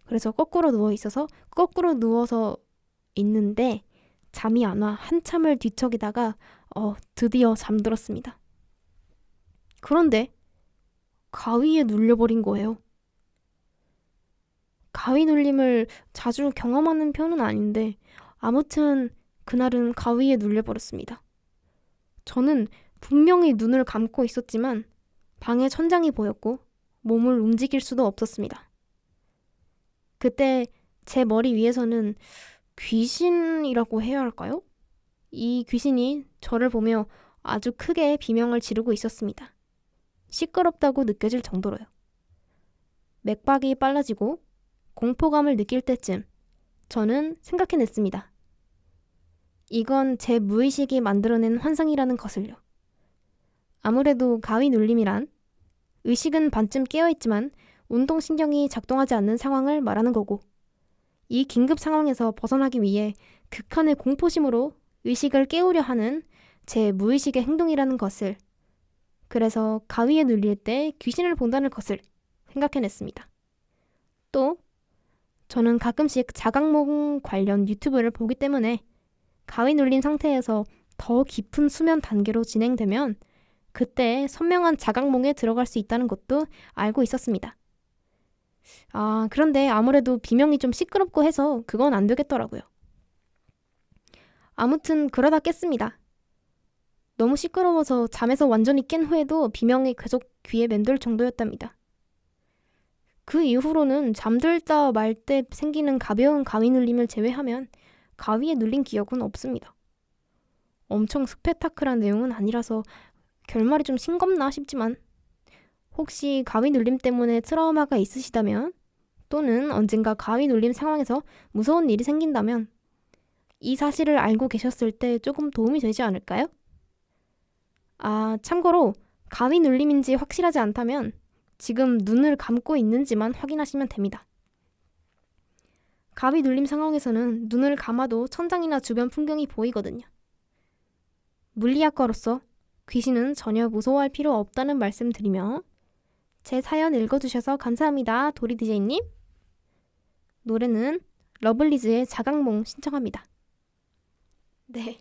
그래서 거꾸로 누워서 있는데 잠이 안 와 한참을 뒤척이다가 드디어 잠들었습니다. 그런데 가위에 눌려버린 거예요. 가위 눌림을 자주 경험하는 편은 아닌데 아무튼 그날은 가위에 눌려버렸습니다. 저는 분명히 눈을 감고 있었지만 방의 천장이 보였고 몸을 움직일 수도 없었습니다. 그때 제 머리 위에서는 귀신이라고 해야 할까요? 이 귀신이 저를 보며 아주 크게 비명을 지르고 있었습니다. 시끄럽다고 느껴질 정도로요. 맥박이 빨라지고 공포감을 느낄 때쯤 저는 생각해냈습니다. 이건 제 무의식이 만들어낸 환상이라는 것을요. 아무래도 가위 눌림이란 의식은 반쯤 깨어있지만 운동신경이 작동하지 않는 상황을 말하는 거고 이 긴급 상황에서 벗어나기 위해 극한의 공포심으로 의식을 깨우려 하는 제 무의식의 행동이라는 것을 그래서 가위에 눌릴 때 귀신을 본다는 것을 생각해냈습니다. 또 저는 가끔씩 자각몽 관련 유튜브를 보기 때문에 가위 눌린 상태에서 더 깊은 수면 단계로 진행되면 그때 선명한 자각몽에 들어갈 수 있다는 것도 알고 있었습니다. 그런데 아무래도 비명이 좀 시끄럽고 해서 그건 안 되겠더라고요. 아무튼 그러다 깼습니다. 너무 시끄러워서 잠에서 완전히 깬 후에도 비명이 계속 귀에 맴돌 정도였답니다. 그 이후로는 잠들다 말 때 생기는 가벼운 가위 눌림을 제외하면 가위에 눌린 기억은 없습니다. 엄청 스펙타클한 내용은 아니라서 결말이 좀 싱겁나 싶지만 혹시 가위 눌림 때문에 트라우마가 있으시다면 또는 언젠가 가위 눌림 상황에서 무서운 일이 생긴다면 이 사실을 알고 계셨을 때 조금 도움이 되지 않을까요? 참고로 가위 눌림인지 확실하지 않다면 지금 눈을 감고 있는지만 확인하시면 됩니다. 가위 눌림 상황에서는 눈을 감아도 천장이나 주변 풍경이 보이거든요. 물리학과로서 귀신은 전혀 무서워할 필요 없다는 말씀 드리며 제 사연 읽어주셔서 감사합니다. 도리 DJ님. 노래는 러블리즈의 자각몽 신청합니다. 네.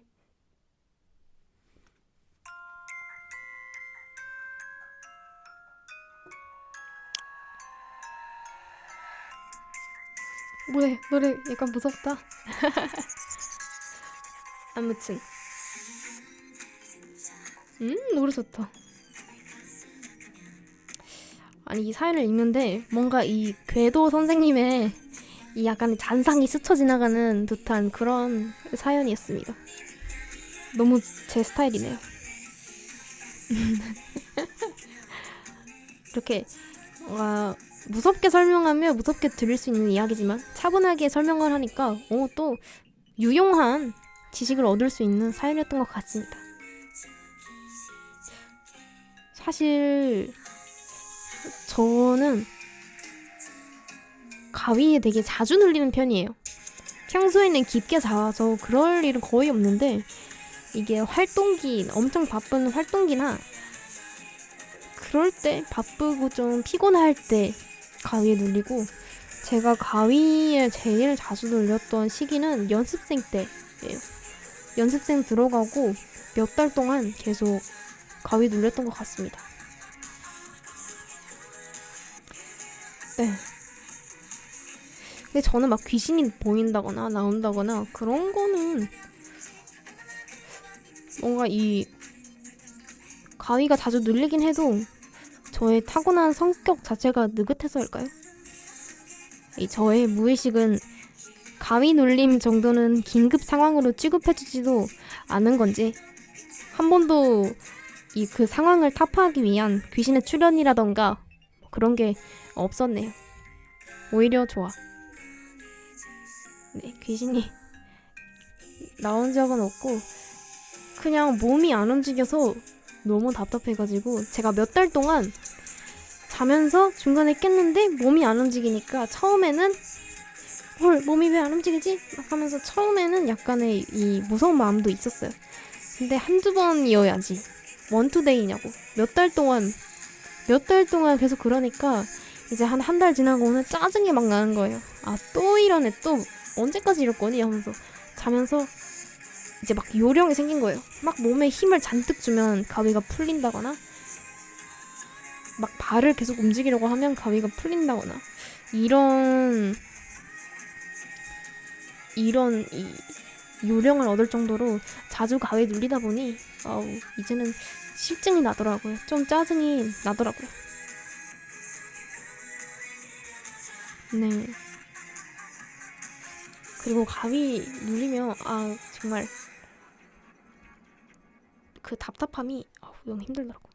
노래 약간 무섭다. 아무튼 노래 좋다. 아니 이 사연을 읽는데 뭔가 이 궤도 선생님의 이 약간 잔상이 스쳐 지나가는 듯한 그런 사연이었습니다. 너무 제 스타일이네요. 이렇게 무섭게 설명하며 무섭게 들릴 수 있는 이야기지만 차분하게 설명을 하니까 또 유용한 지식을 얻을 수 있는 사연이었던 것 같습니다. 사실 저는 가위에 되게 자주 눌리는 편이에요. 평소에는 깊게 자서 그럴 일은 거의 없는데 이게 활동기, 엄청 바쁜 활동기나 그럴 때 바쁘고 좀 피곤할 때 가위에 눌리고, 제가 가위에 제일 자주 눌렸던 시기는 연습생 때예요. 연습생 들어가고 몇 달 동안 계속 가위 눌렸던 것 같습니다. 네. 근데 저는 막 귀신이 보인다거나 나온다거나 그런 거는 뭔가 이 가위가 자주 눌리긴 해도 저의 타고난 성격 자체가 느긋해서일까요? 이 저의 무의식은 가위 눌림 정도는 긴급 상황으로 취급해주지도 않은 건지 한 번도 그 상황을 타파하기 위한 귀신의 출현이라던가 그런 게 없었네요. 오히려 좋아. 네, 귀신이 나온 적은 없고 그냥 몸이 안 움직여서 너무 답답해가지고 제가 몇 달 동안 자면서 중간에 깼는데 몸이 안 움직이니까 처음에는 헐, 몸이 왜 안 움직이지? 막 하면서 처음에는 약간의 이 무서운 마음도 있었어요. 근데 한두 번이어야지 원투데이냐고 몇 달 동안 계속 그러니까 이제 한 달 지나고는 짜증이 막 나는 거예요. 또 이러네, 또 언제까지 이럴 거니? 하면서 자면서 이제 막 요령이 생긴 거예요. 막 몸에 힘을 잔뜩 주면 가위가 풀린다거나 막 발을 계속 움직이려고 하면 가위가 풀린다거나 이런 이 요령을 얻을 정도로 자주 가위에 눌리다 보니 이제는 실증이 나더라고요. 좀 짜증이 나더라고요. 네. 그리고 가위 눌리면 정말 그 답답함이 너무 힘들더라고.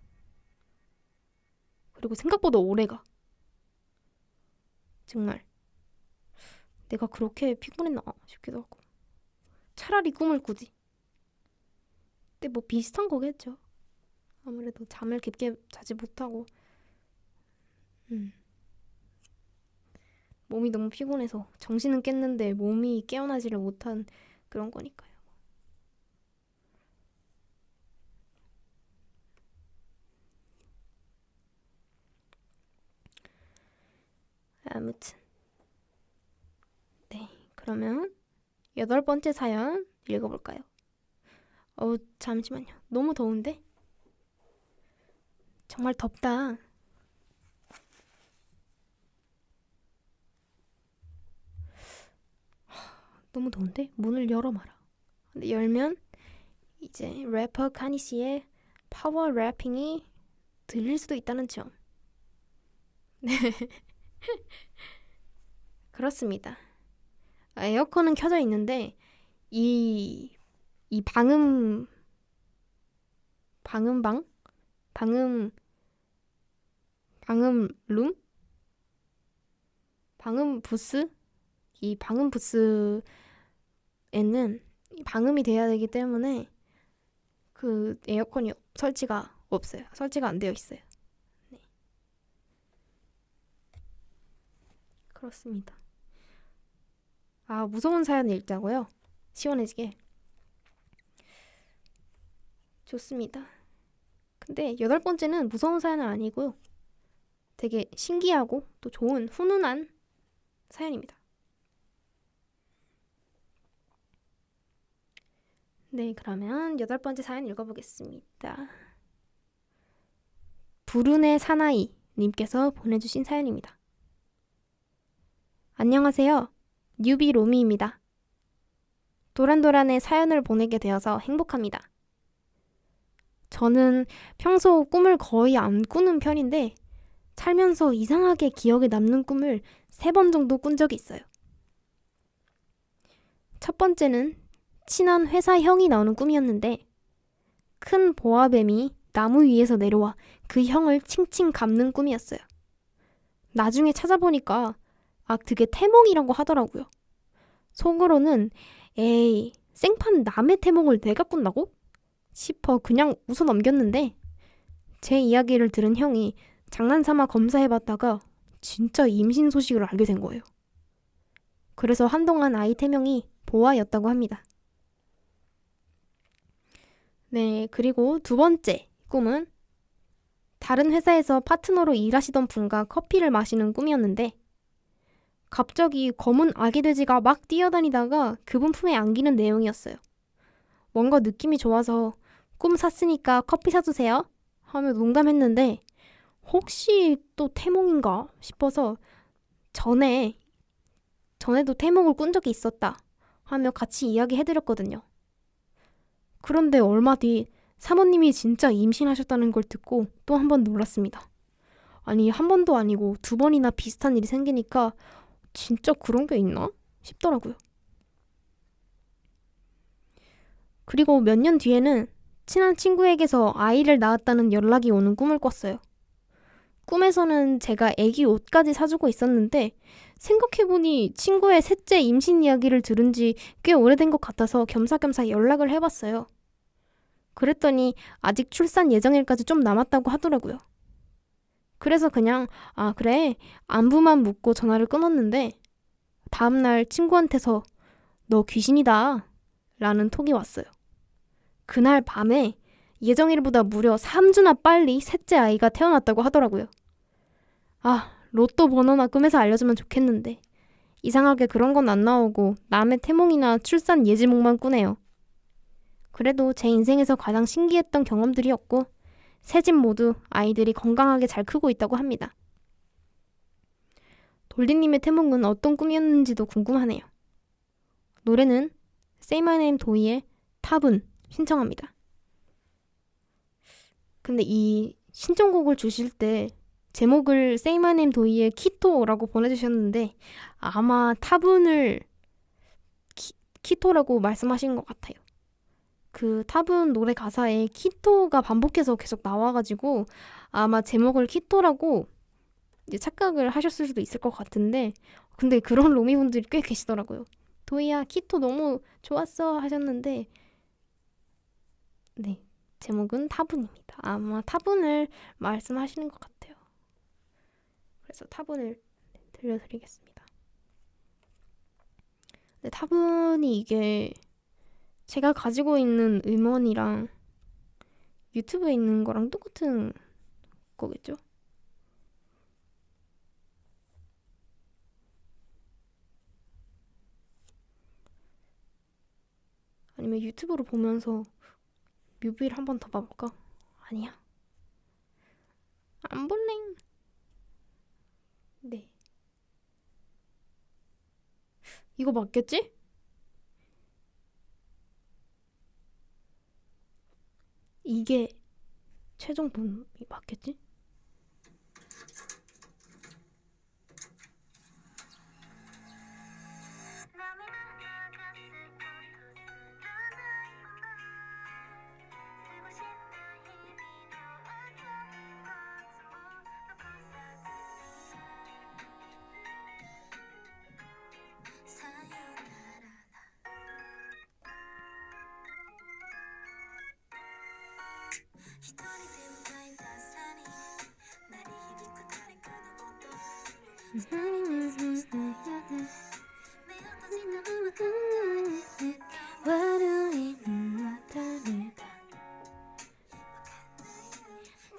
그리고 생각보다 오래가. 정말 내가 그렇게 피곤했나 싶기도 하고. 차라리 꿈을 꾸지. 근데 뭐 비슷한 거겠죠. 아무래도 잠을 깊게 자지 못하고 몸이 너무 피곤해서 정신은 깼는데 몸이 깨어나지를 못한 그런 거니까요. 아무튼 네, 그러면 8번째 사연 읽어볼까요? 잠시만요. 너무 더운데? 정말 덥다. 너무 더운데? 문을 열어봐라. 근데 열면 이제 래퍼 카니 씨의 파워 래핑이 들릴 수도 있다는 점. 네. 그렇습니다. 에어컨은 켜져 있는데 이 방음방? 방음룸? 방음 부스? 이 방음 부스에는 방음이 돼야 되기 때문에 그 에어컨이 설치가 없어요. 설치가 안 되어 있어요. 네. 그렇습니다. 무서운 사연 읽자고요? 시원해지게. 좋습니다. 근데 8번째는 무서운 사연은 아니고요. 되게 신기하고 또 좋은 훈훈한 사연입니다. 네, 그러면 8번째 사연 읽어보겠습니다. 불운의 사나이 님께서 보내주신 사연입니다. 안녕하세요. 뉴비 로미입니다. 도란도란의 사연을 보내게 되어서 행복합니다. 저는 평소 꿈을 거의 안 꾸는 편인데 살면서 이상하게 기억에 남는 꿈을 3번 정도 꾼 적이 있어요. 첫 번째는 친한 회사 형이 나오는 꿈이었는데 큰 보아뱀이 나무 위에서 내려와 그 형을 칭칭 감는 꿈이었어요. 나중에 찾아보니까 그게 태몽이라고 하더라고요. 속으로는 에이, 생판 남의 태몽을 내가 꾼다고? 싶어 그냥 웃어 넘겼는데 제 이야기를 들은 형이 장난삼아 검사해봤다가 진짜 임신 소식을 알게 된 거예요. 그래서 한동안 아이 태명이 보아였다고 합니다. 네, 그리고 2번째 꿈은 다른 회사에서 파트너로 일하시던 분과 커피를 마시는 꿈이었는데 갑자기 검은 아기 돼지가 막 뛰어다니다가 그분 품에 안기는 내용이었어요. 뭔가 느낌이 좋아서 꿈 샀으니까 커피 사주세요 하며 농담했는데 혹시 또 태몽인가 싶어서 전에도 태몽을 꾼 적이 있었다 하며 같이 이야기해드렸거든요. 그런데 얼마 뒤 사모님이 진짜 임신하셨다는 걸 듣고 또 한 번 놀랐습니다. 아니, 한 번도 아니고 2번이나 비슷한 일이 생기니까 진짜 그런 게 있나 싶더라고요. 그리고 몇 년 뒤에는 친한 친구에게서 아이를 낳았다는 연락이 오는 꿈을 꿨어요. 꿈에서는 제가 애기 옷까지 사주고 있었는데 생각해보니 친구의 셋째 임신 이야기를 들은 지 꽤 오래된 것 같아서 겸사겸사 연락을 해봤어요. 그랬더니 아직 출산 예정일까지 좀 남았다고 하더라고요. 그래서 그냥 그래 안부만 묻고 전화를 끊었는데 다음날 친구한테서 너 귀신이다 라는 톡이 왔어요. 그날 밤에 예정일보다 무려 3주나 빨리 셋째 아이가 태어났다고 하더라고요. 로또 번호나 꿈에서 알려주면 좋겠는데 이상하게 그런 건 안 나오고 남의 태몽이나 출산 예지몽만 꾸네요. 그래도 제 인생에서 가장 신기했던 경험들이었고 세 집 모두 아이들이 건강하게 잘 크고 있다고 합니다. 돌리님의 태몽은 어떤 꿈이었는지도 궁금하네요. 노래는 Say My Name 도희의 탑은 신청합니다. 근데 이 신청곡을 주실 때 제목을 Say My Name 도희의 키토라고 보내주셨는데 아마 타분을 키토라고 말씀하신 것 같아요. 그 타분 노래 가사에 키토가 반복해서 계속 나와가지고 아마 제목을 키토라고 이제 착각을 하셨을 수도 있을 것 같은데 근데 그런 로미분들이 꽤 계시더라고요. 도희야 키토 너무 좋았어 하셨는데 네, 제목은 타분입니다. 아마 타분을 말씀하시는 것 같아요. 그래서 타분을 들려드리겠습니다. 근데 타분이 이게 제가 가지고 있는 음원이랑 유튜브에 있는 거랑 똑같은 거겠죠? 아니면 유튜브로 보면서 뮤비를 한 번 더 봐볼까? 아니야. 안 볼래. 네. 이거 맞겠지? 이게 최종 본이 맞겠지?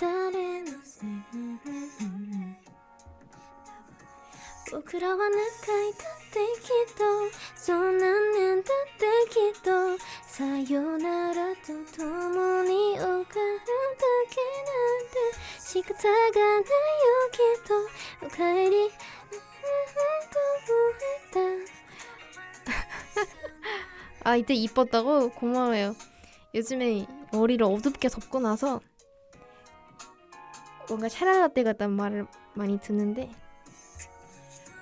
誰のせい僕らは仲いたってきっとそう何年だってきっとさよならとともに終わるだけなんて仕方がないよきっとおかえり아 이때 이뻤다고? 고마워요. 요즘에 머리를 어둡게 덮고 나서 뭔가 샤랄라떼 같다는 말을 많이 듣는데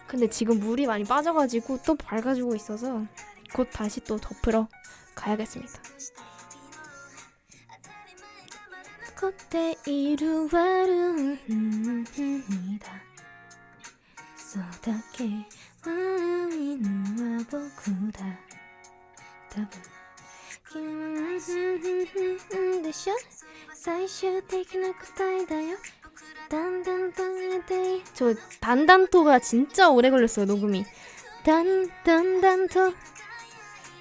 근데 지금 물이 많이 빠져가지고 또 밝아지고 있어서 곧 다시 또 덮으러 가야겠습니다. 그때 이루 와루 쏟아게犬は僕だ多分でしょ最終的な答えだよ저 단단토가 진짜 오래 걸렸어요 녹음이 단단토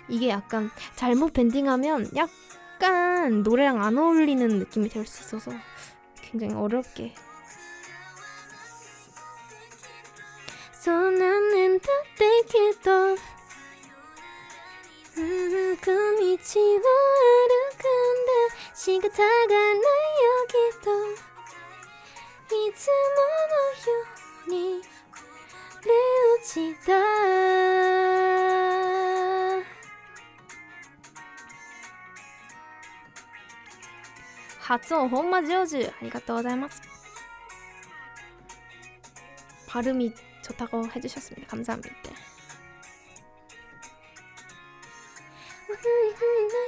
이게 약간 잘못 밴딩하면 약간 노래랑 안 어울리는 느낌이 될 수 있어서 굉장히 어렵게 손안는 닿대기도 그道を歩くんだ仕方がないけどいつものように寝落ちた発音ほんま上手ありがとうございます발음이 좋다고 해주셨습니다 감사합니다 な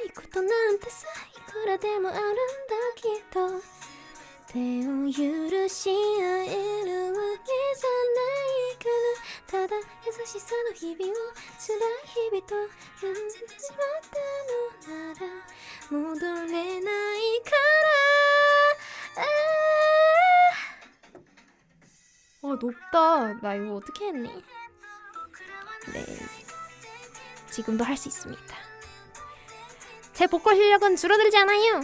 いことなんてさいくらでもあるんだきっと手を許し合えるわけじゃないからただ優しさの日々を辛い日々と呼んでしまったのなら戻れないから높다 나 이거 어떻게 했니? 네 지금도 할 수 있습니다 제 보컬 실력은 줄어들지 않아요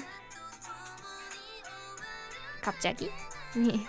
갑자기? 네.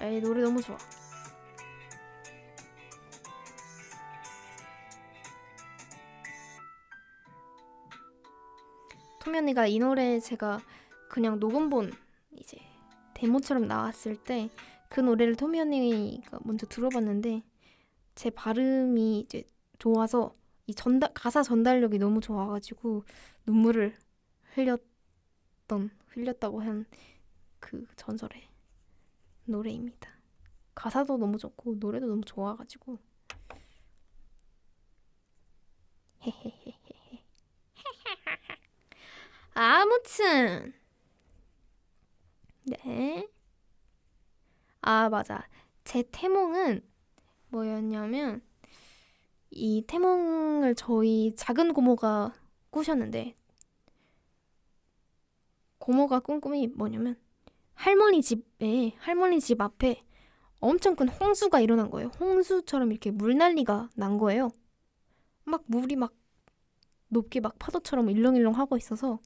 에이 노래 너무 좋아 토미 언니가 이 노래 제가 그냥 녹음본 이제 데모처럼 나왔을 때 그 노래를 토미 언니가 먼저 들어봤는데 제 발음이 이제 좋아서 이 가사 전달력이 너무 좋아가지고 눈물을 흘렸다고 한 그 전설의 노래입니다. 가사도 너무 좋고 노래도 너무 좋아가지고 아무튼 네. 아 맞아. 제 태몽은 뭐였냐면 이 태몽을 저희 작은 고모가 꾸셨는데 고모가 꾼 꿈이 뭐냐면 할머니 집 앞에 엄청 큰 홍수가 일어난 거예요. 홍수처럼 이렇게 물난리가 난 거예요. 막 물이 막 높게 막 파도처럼 일렁일렁 하고 있어서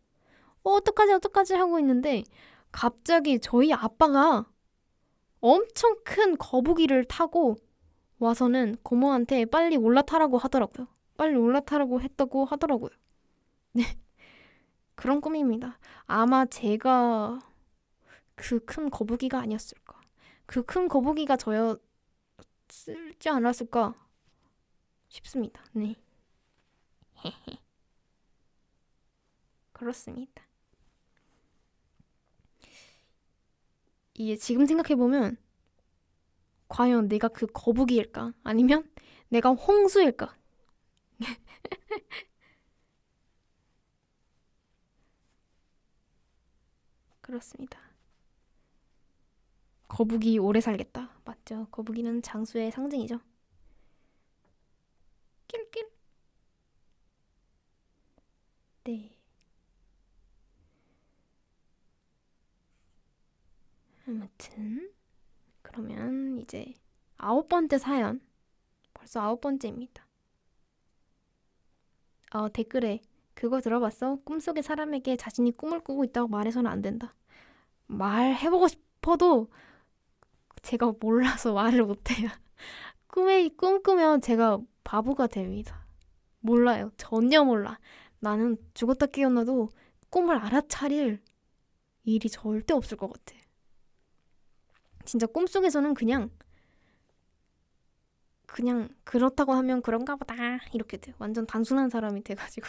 어떡하지 하고 있는데 갑자기 저희 아빠가 엄청 큰 거북이를 타고 와서는 고모한테 빨리 올라타라고 하더라고요. 빨리 올라타라고 했다고 하더라고요. 네. 그런 꿈입니다. 아마 제가 그 큰 거북이가 아니었을까. 그 큰 거북이가 저였지 않았을까 싶습니다. 네. 그렇습니다. 이게 지금 생각해보면 과연 내가 그 거북이일까? 아니면 내가 홍수일까? 그렇습니다. 거북이 오래 살겠다. 맞죠? 거북이는 장수의 상징이죠. 낄낄. 네. 아무튼 그러면 이제 9번째 사연. 벌써 9번째입니다. 댓글에 그거 들어봤어? 꿈속의 사람에게 자신이 꿈을 꾸고 있다고 말해서는 안 된다. 말해보고 싶어도 제가 몰라서 말을 못해요. 꿈 꾸면 제가 바보가 됩니다. 몰라요. 전혀 몰라. 나는 죽었다 깨어나도 꿈을 알아차릴 일이 절대 없을 것 같아. 진짜 꿈속에서는 그냥 그렇다고 하면 그런가 보다 이렇게 돼. 완전 단순한 사람이 돼가지고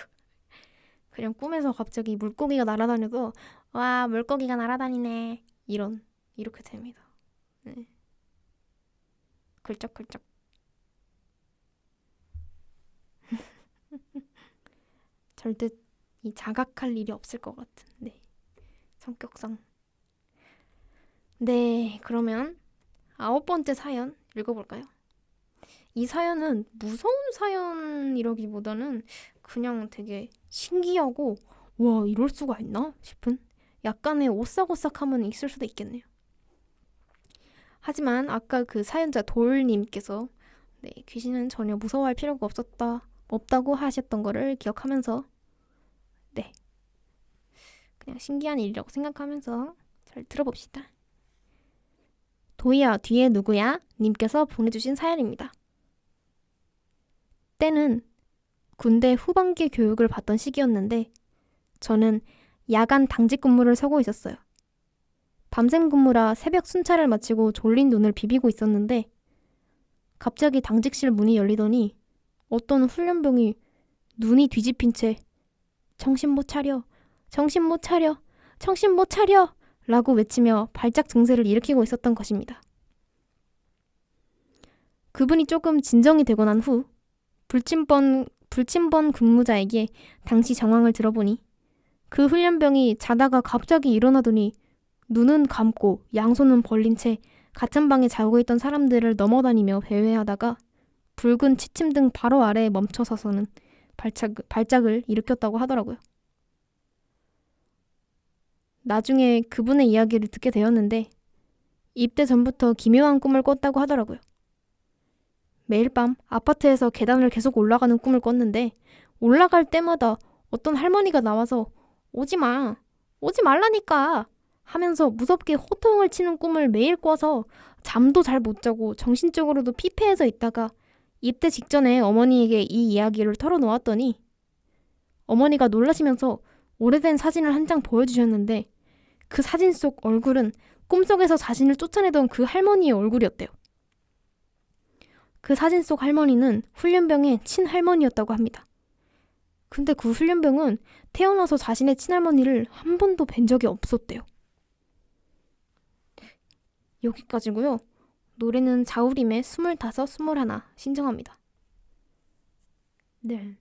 그냥 꿈에서 갑자기 물고기가 날아다녀도 와 물고기가 날아다니네 이렇게 됩니다. 네. 긁적긁적. 절대 이 자각할 일이 없을 것 같은 네. 성격상. 네, 그러면 9번째 사연 읽어볼까요? 이 사연은 무서운 사연이라기보다는 그냥 되게 신기하고 와 이럴 수가 있나 싶은 약간의 오싹오싹함은 있을 수도 있겠네요. 하지만 아까 그 사연자 돌님께서 네, 귀신은 전혀 무서워할 필요가 없다고 하셨던 거를 기억하면서 네, 그냥 신기한 일이라고 생각하면서 잘 들어봅시다. 도희야, 뒤에 누구야? 님께서 보내주신 사연입니다. 때는 군대 후반기 교육을 받던 시기였는데 저는 야간 당직 근무를 서고 있었어요. 밤샘 근무라 새벽 순찰을 마치고 졸린 눈을 비비고 있었는데 갑자기 당직실 문이 열리더니 어떤 훈련병이 눈이 뒤집힌 채 정신 못 차려, 정신 못 차려, 정신 못 차려 라고 외치며 발작 증세를 일으키고 있었던 것입니다. 그분이 조금 진정이 되고 난 후 불침번 근무자에게 당시 정황을 들어보니 그 훈련병이 자다가 갑자기 일어나더니 눈은 감고 양손은 벌린 채 같은 방에 자고 있던 사람들을 넘어다니며 배회하다가 붉은 치침등 바로 아래에 멈춰서서는 발작을 일으켰다고 하더라고요. 나중에 그분의 이야기를 듣게 되었는데 입대 전부터 기묘한 꿈을 꿨다고 하더라고요. 매일 밤 아파트에서 계단을 계속 올라가는 꿈을 꿨는데 올라갈 때마다 어떤 할머니가 나와서 오지 마, 오지 말라니까 하면서 무섭게 호통을 치는 꿈을 매일 꿔서 잠도 잘 못 자고 정신적으로도 피폐해서 있다가 입대 직전에 어머니에게 이 이야기를 털어놓았더니 어머니가 놀라시면서 오래된 사진을 한 장 보여주셨는데 그 사진 속 얼굴은 꿈속에서 자신을 쫓아내던 그 할머니의 얼굴이었대요. 그 사진 속 할머니는 훈련병의 친할머니였다고 합니다. 근데 그 훈련병은 태어나서 자신의 친할머니를 한 번도 뵌 적이 없었대요. 여기까지고요. 노래는 자우림의 25, 21 신청합니다. 네.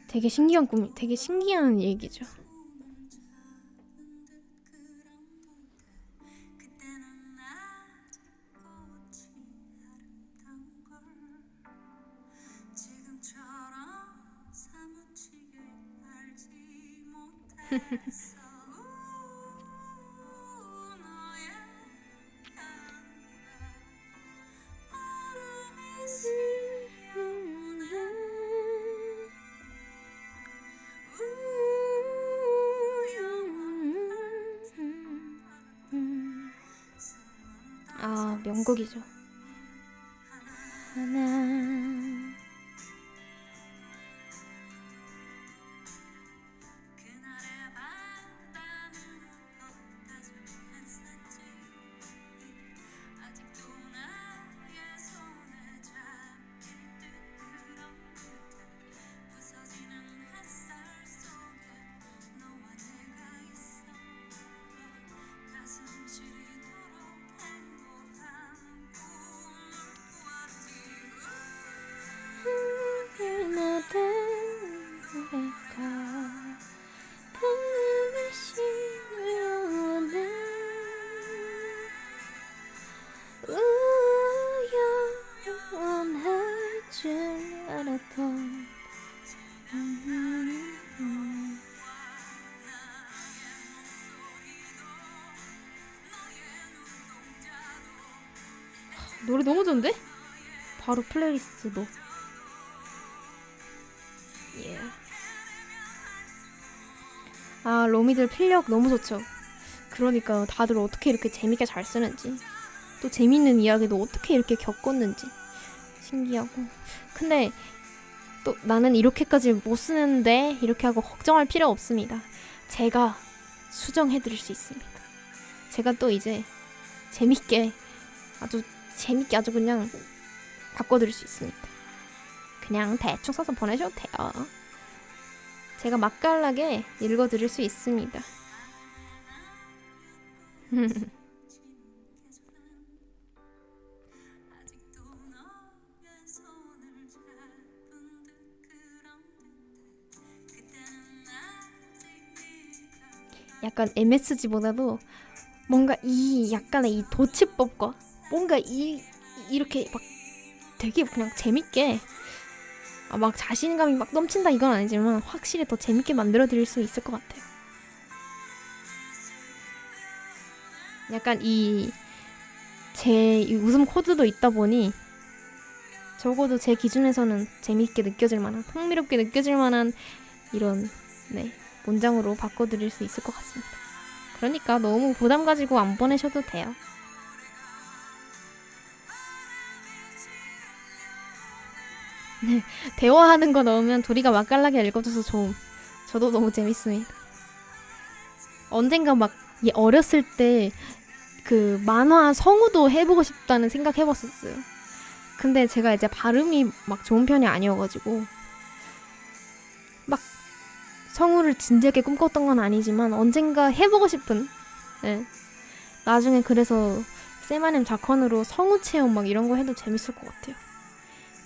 되게 신기한 얘기죠. 아, 명곡이죠. 하나. 같던 노래 너무 좋은데? 바로 플레이리스트 너. 예. 아, 로미들 필력 너무 좋죠. 그러니까 다들 어떻게 이렇게 재밌게 잘 쓰는지, 또 재밌는 이야기도 어떻게 이렇게 겪었는지 신기하고. 근데 또 나는 이렇게까지 못 쓰는데 이렇게 하고 걱정할 필요 없습니다. 제가 수정해드릴 수 있습니다. 제가 또 이제 재밌게 아주 그냥 바꿔드릴 수 있습니다. 그냥 대충 써서 보내셔도 돼요. 제가 맛깔나게 읽어드릴 수 있습니다. 약간 MSG보다도 뭔가 이 약간의 이 도치법과 뭔가 이렇게 막 되게 그냥 재밌게 막 자신감이 막 넘친다 이건 아니지만 확실히 더 재밌게 만들어 드릴 수 있을 것 같아요. 약간 제 웃음 코드도 있다 보니 적어도 제 기준에서는 재밌게 느껴질 만한, 흥미롭게 느껴질 만한 이런 문장으로 바꿔드릴 수 있을 것 같습니다. 그러니까 너무 부담 가지고 안 보내셔도 돼요. 네, 대화하는 거 넣으면 도리가 맛깔나게 읽어줘서 좋음. 저도 너무 재밌습니다. 언젠가 막 어렸을 때 그 만화 성우도 해보고 싶다는 생각 해봤었어요. 근데 제가 이제 발음이 막 좋은 편이 아니어가지고 막 성우를 진지하게 꿈꿨던 건 아니지만 언젠가 해보고 싶은, 네. 나중에 그래서 세마넴 자컨으로 성우 체험 막 이런 거 해도 재밌을 것 같아요.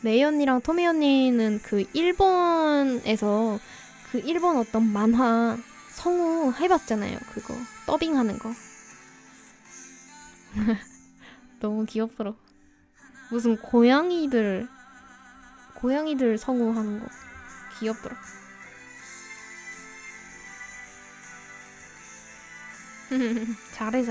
메이 언니랑 토미 언니는 그 일본에서 그 일본 어떤 만화 성우 해봤잖아요. 그거 더빙하는 거. 너무 귀엽더라. 무슨 고양이들 성우하는 거 귀엽더라. 잘해.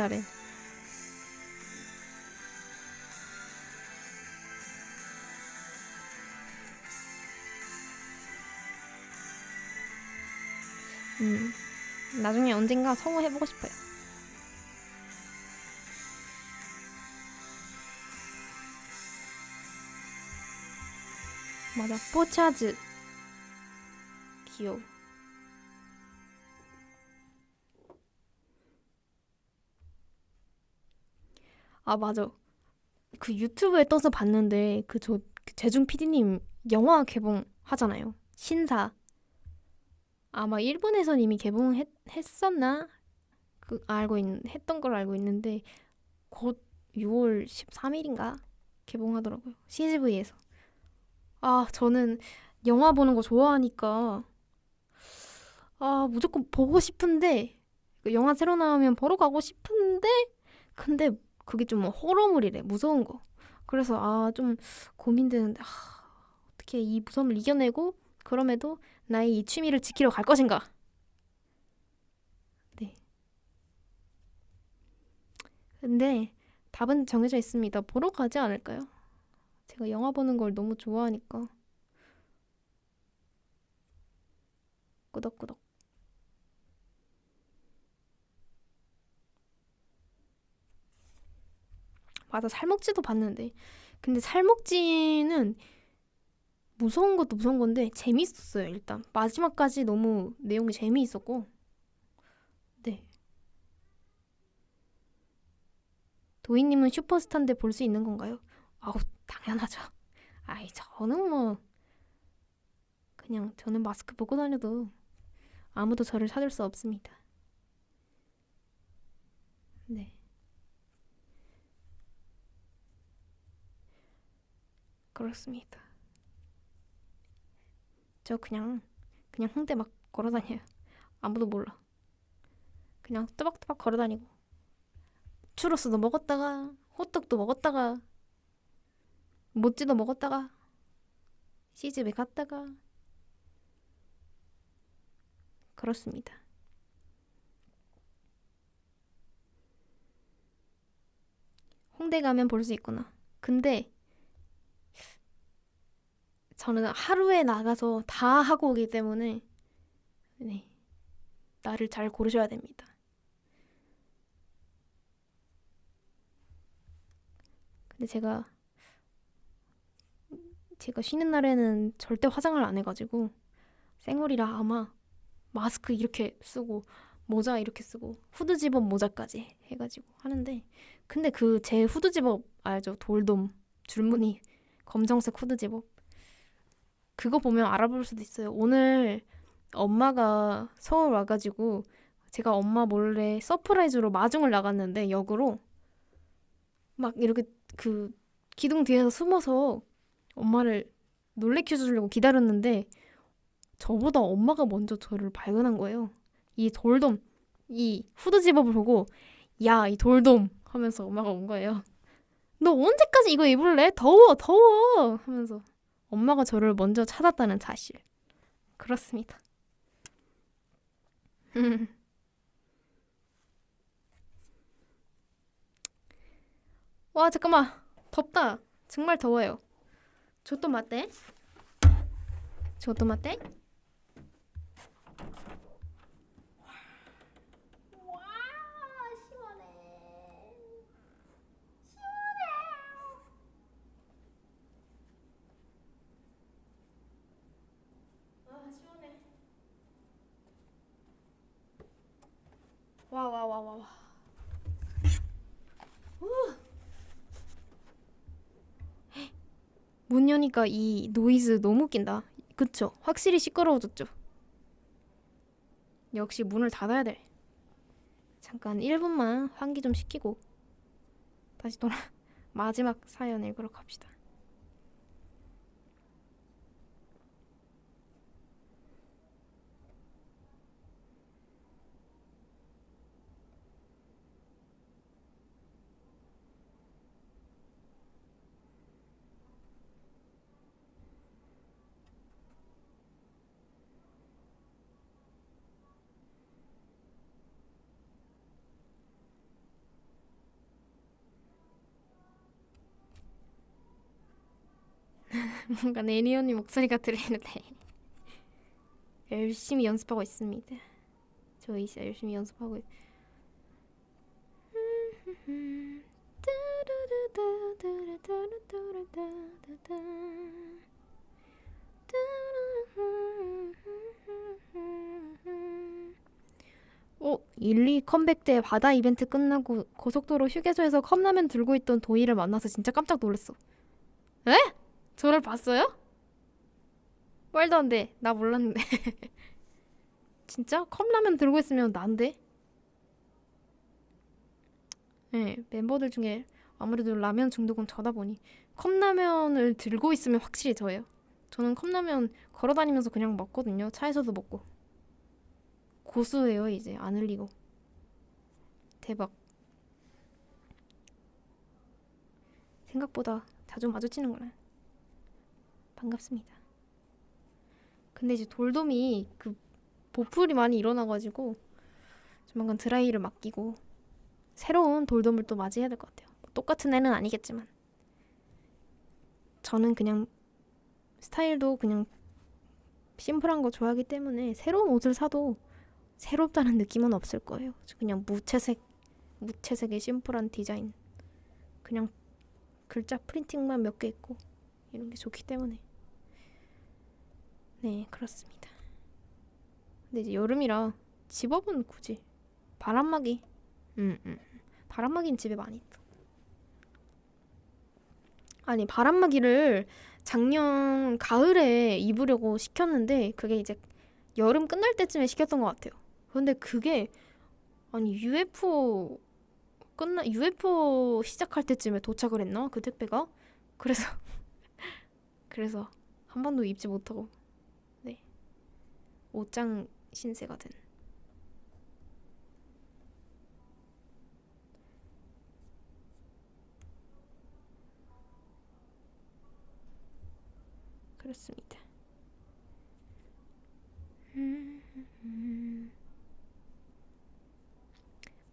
나중에 언젠가 성우 해보고 싶어요. 맞아, 포차즈 귀여워. 아, 맞아. 그 유튜브에 떠서 봤는데 그 재중 PD님 영화 개봉하잖아요. 신사. 아마 일본에선 이미 개봉했었나? 했던 걸 알고 있는데 곧 6월 13일인가 개봉하더라고요. CGV에서. 아, 저는 영화 보는 거 좋아하니까 무조건 보고 싶은데 영화 새로 나오면 보러 가고 싶은데 근데 그게 좀 호러물이래. 무서운 거. 그래서 좀 고민되는데 어떻게 이 무서움을 이겨내고 그럼에도 나의 이 취미를 지키러 갈 것인가? 네. 근데 답은 정해져 있습니다. 보러 가지 않을까요? 제가 영화 보는 걸 너무 좋아하니까. 꾸덕꾸덕. 맞아, 살목지도 봤는데. 근데 살목지는 무서운 것도 무서운 건데 재밌었어요. 일단 마지막까지 너무 내용이 재미있었고. 네. 도희님은 슈퍼스타인데 볼 수 있는 건가요? 아우, 당연하죠. 저는 그냥 저는 마스크 벗고 다녀도 아무도 저를 찾을 수 없습니다. 네. 그렇습니다. 저 그냥 홍대 막 걸어 다녀요. 아무도 몰라. 그냥 또박또박 걸어 다니고 추러스도 먹었다가 호떡도 먹었다가 모찌도 먹었다가 C집에 갔다가 그렇습니다. 홍대 가면 볼 수 있구나. 근데 저는 하루에 나가서 다 하고 오기 때문에 네, 날을 잘 고르셔야 됩니다. 근데 제가 쉬는 날에는 절대 화장을 안 해가지고 생얼이라 아마 마스크 이렇게 쓰고 모자 이렇게 쓰고 후드 집업 모자까지 해가지고 하는데 근데 그 제 후드 집업 알죠? 돌돔 줄무늬 검정색 후드 집업 그거 보면 알아볼 수도 있어요. 오늘 엄마가 서울 와가지고 제가 엄마 몰래 서프라이즈로 마중을 나갔는데 역으로 막 이렇게 그 기둥 뒤에서 숨어서 엄마를 놀래켜주려고 기다렸는데 저보다 엄마가 먼저 저를 발견한 거예요. 이 돌돔, 이 후드 집업을 보고 야, 이 돌돔 하면서 엄마가 온 거예요. 너 언제까지 이거 입을래? 더워, 더워 하면서 엄마가 저를 먼저 찾았다는 사실. 그렇습니다. 와, 잠깐만. 덥다. 정말 더워요. 저또 맞대? 저또 맞대? 와, 시원해. 아, 시원해. 와, 와, 와, 와, 와. 문 여니까 이 노이즈 너무 웃긴다. 그쵸? 확실히 시끄러워졌죠? 역시 문을 닫아야 돼. 잠깐 1분만 환기 좀 시키고 다시 돌아 마지막 사연 읽으러 갑시다. 뭔가 네니 언니 목소리가 들리는데 열심히 연습하고 있습니다. 저 이제 열심히 연습하고 일리 컴백 때 바다 이벤트 끝나고 고속도로 휴게소에서 컵라면 들고 있던 도희를 만나서 진짜 깜짝 놀랐어. 에? 저를 봤어요? 말도 안 돼. 나 몰랐는데. 진짜? 컵라면 들고 있으면 난데? 네, 멤버들 중에 아무래도 라면 중독은 저다 보니 컵라면을 들고 있으면 확실히 저예요. 저는 컵라면 걸어다니면서 그냥 먹거든요. 차에서도 먹고. 고수예요, 이제. 안 흘리고. 대박. 생각보다 자주 마주치는구나. 반갑습니다. 근데 이제 돌돔이 그 보풀이 많이 일어나가지고 조만간 드라이를 맡기고 새로운 돌돔을 또 맞이해야 될 것 같아요. 똑같은 애는 아니겠지만 저는 그냥 스타일도 그냥 심플한 거 좋아하기 때문에 새로운 옷을 사도 새롭다는 느낌은 없을 거예요. 그냥 무채색의 심플한 디자인 그냥 글자 프린팅만 몇 개 있고 이런 게 좋기 때문에 네 그렇습니다. 근데 이제 여름이라 집업은 굳이 바람막이 바람막이는 집에 많이 있어. 아니 바람막이를 작년 가을에 입으려고 시켰는데 그게 이제 여름 끝날 때쯤에 시켰던 것 같아요. 근데 그게 아니 UFO 시작할 때쯤에 도착을 했나? 그 택배가? 그래서 그래서 한 번도 입지 못하고 네 옷장 신세가 된. 그렇습니다.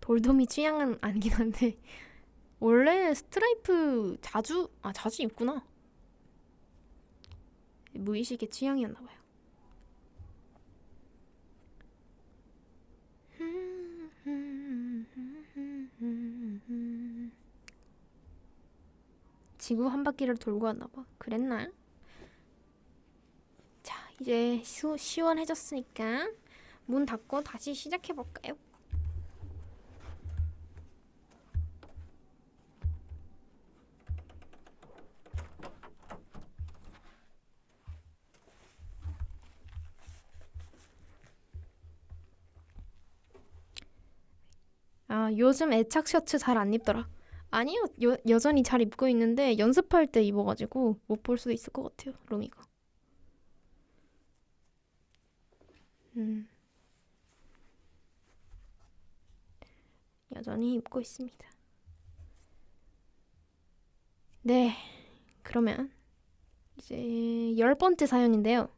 돌돔이 취향은 아니긴 한데 원래 스트라이프 자주 입구나. 무의식의 취향이었나봐요. 지구 한 바퀴를 돌고 왔나봐. 그랬나? 자, 이제 시원해졌으니까 문 닫고 다시 시작해볼까요? 요즘 애착 셔츠 잘 안 입더라. 아니요, 여전히 잘 입고 있는데 연습할 때 입어가지고 못 볼 수도 있을 것 같아요, 로미가. 여전히 입고 있습니다. 네, 그러면 이제 10번째 사연인데요.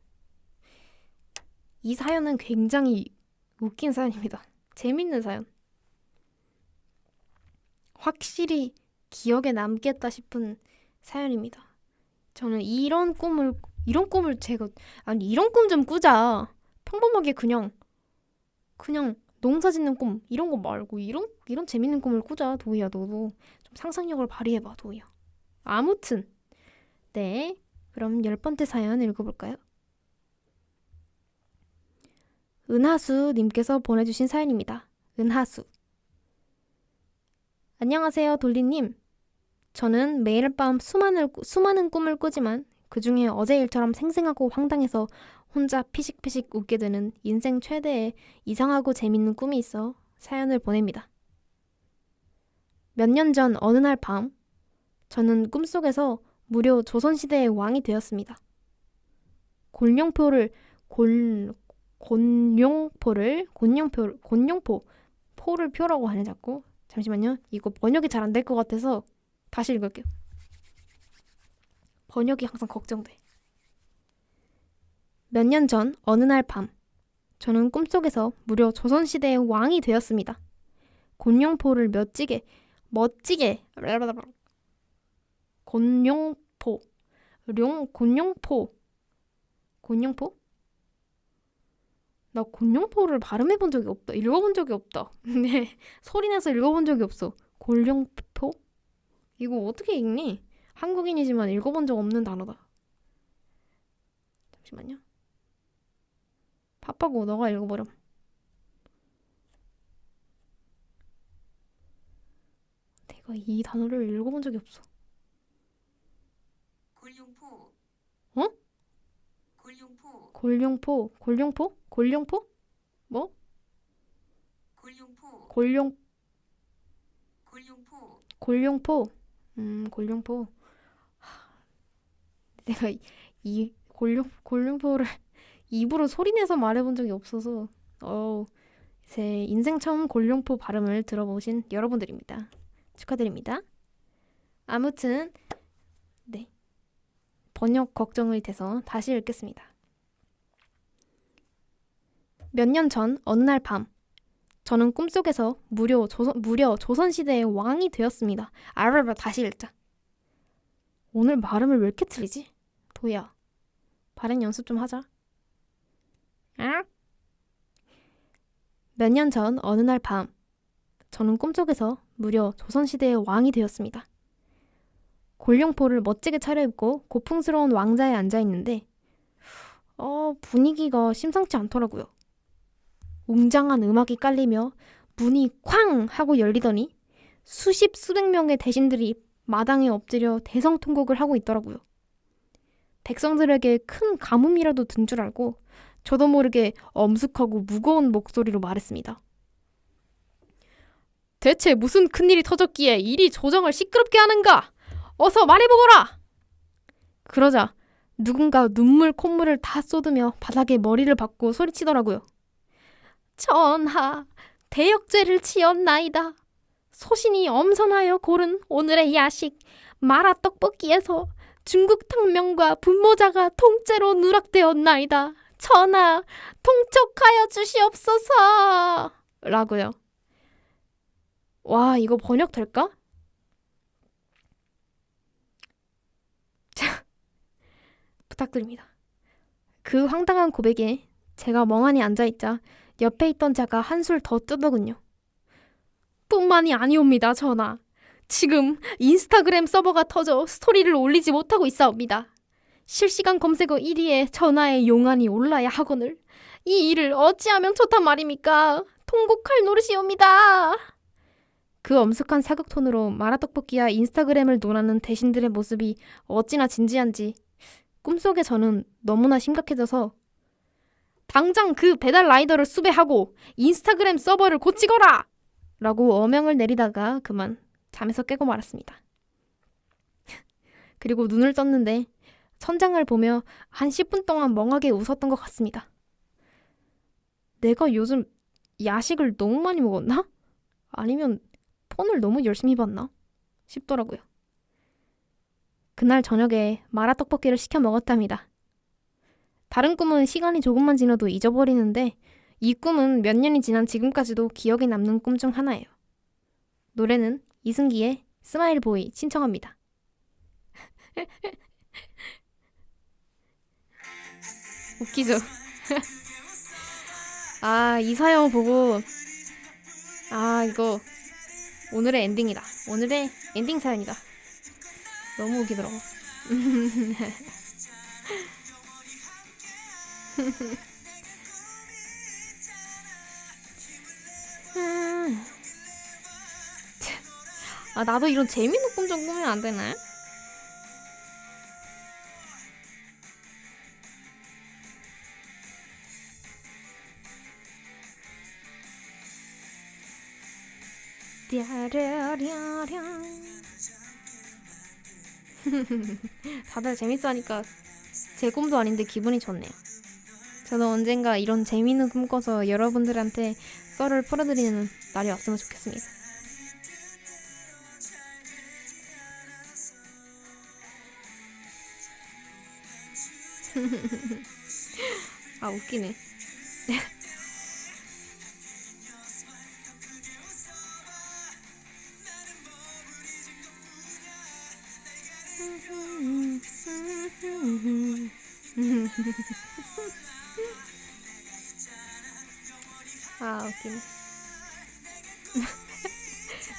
이 사연은 굉장히 웃긴 사연입니다. 재밌는 사연. 확실히 기억에 남겠다 싶은 사연입니다. 저는 이런 꿈을 제가 이런 꿈 좀 꾸자. 평범하게 그냥 농사 짓는 꿈 이런 거 말고 이런 재밌는 꿈을 꾸자. 도희야, 너도 좀 상상력을 발휘해봐, 도희야. 아무튼 네, 그럼 10번째 사연 읽어볼까요? 은하수 님께서 보내주신 사연입니다. 은하수. 안녕하세요, 돌리님. 저는 매일 밤 수많은 꿈을 꾸지만 그 중에 어제 일처럼 생생하고 황당해서 혼자 피식피식 웃게 되는 인생 최대의 이상하고 재밌는 꿈이 있어 사연을 보냅니다. 몇 년 전 어느 날 밤, 저는 꿈속에서 무려 조선시대의 왕이 되었습니다. 곤룡포를 포를 표라고 하네 자꾸. 잠시만요. 이거 번역이 잘 안 될 것 같아서 다시 읽을게요. 번역이 항상 걱정돼. 몇 년 전 어느 날 밤, 저는 꿈속에서 무려 조선시대의 왕이 되었습니다. 곤룡포를 멋지게 곤룡포? 나 곤룡포를 발음해본 적이 없다. 읽어본 적이 없다. 근데 소리내서 읽어본 적이 없어. 곤룡포? 이거 어떻게 읽니? 한국인이지만 읽어본 적 없는 단어다. 잠시만요. 바빠고 너가 읽어버렴. 내가 이 단어를 읽어본 적이 없어. 곤룡포. 어? 곤룡포. 곤룡포? 뭐? 곤룡포. 곤룡포. 곤룡포. 내가 이 곤룡포를 입으로 소리내서 말해본 적이 없어서 제 인생 처음 곤룡포 발음을 들어보신 여러분들입니다. 축하드립니다. 아무튼 네, 번역 걱정이 돼서 다시 읽겠습니다. 몇 년 전 어느 날 밤, 저는 꿈속에서 무려 조선시대의 왕이 되었습니다. 다시 읽자. 오늘 발음을 왜 이렇게 틀리지? 도희야, 발음 연습 좀 하자. 몇 년 전 어느 날 밤, 저는 꿈속에서 무려 조선시대의 왕이 되었습니다. 곤룡포를 멋지게 차려입고 고풍스러운 왕자에 앉아있는데 분위기가 심상치 않더라고요. 웅장한 음악이 깔리며 문이 쾅 하고 열리더니 수백 명의 대신들이 마당에 엎드려 대성통곡을 하고 있더라고요. 백성들에게 큰 가뭄이라도 든 줄 알고 저도 모르게 엄숙하고 무거운 목소리로 말했습니다. 대체 무슨 큰일이 터졌기에 이리 조정을 시끄럽게 하는가? 어서 말해보거라! 그러자 누군가 눈물 콧물을 다 쏟으며 바닥에 머리를 박고 소리치더라고요. 전하, 대역죄를 지었나이다. 소신이 엄선하여 고른 오늘의 야식 마라 떡볶이에서 중국 탕면과 분모자가 통째로 누락되었나이다. 전하, 통촉하여 주시옵소서. 라고요. 와, 이거 번역될까? 자, 부탁드립니다. 그 황당한 고백에 제가 멍하니 앉아있자 옆에 있던 자가 한술 더 뜨더군요. 뿐만이 아니옵니다, 전하. 지금 인스타그램 서버가 터져 스토리를 올리지 못하고 있사옵니다. 실시간 검색어 1위에 전하의 용안이 올라야 하거늘 이 일을 어찌하면 좋단 말입니까? 통곡할 노릇이옵니다. 그 엄숙한 사극톤으로 마라떡볶이와 인스타그램을 논하는 대신들의 모습이 어찌나 진지한지 꿈속에 저는 너무나 심각해져서 당장 그 배달 라이더를 수배하고 인스타그램 서버를 고치거라! 라고 어명을 내리다가 그만 잠에서 깨고 말았습니다. 그리고 눈을 떴는데 천장을 보며 한 10분 동안 멍하게 웃었던 것 같습니다. 내가 요즘 야식을 너무 많이 먹었나? 아니면 폰을 너무 열심히 봤나? 싶더라고요. 그날 저녁에 마라떡볶이를 시켜 먹었답니다. 다른 꿈은 시간이 조금만 지나도 잊어버리는데 이 꿈은 몇 년이 지난 지금까지도 기억에 남는 꿈 중 하나예요. 노래는 이승기의 스마일 보이 신청합니다. 웃기죠? 아, 이 사연 보고 이거 오늘의 엔딩이다. 오늘의 엔딩 사연이다. 너무 웃기더라고. 나도 이런 재밌는 꿈 좀 꾸면 안 되나? 다들 재밌어 하니까 제 꿈도 아닌데 기분이 좋네요. 저도 언젠가 이런 재밌는 꿈 꿔서 여러분들한테 썰을 풀어드리는 날이 왔으면 좋겠습니다. 웃기네. 웃기네.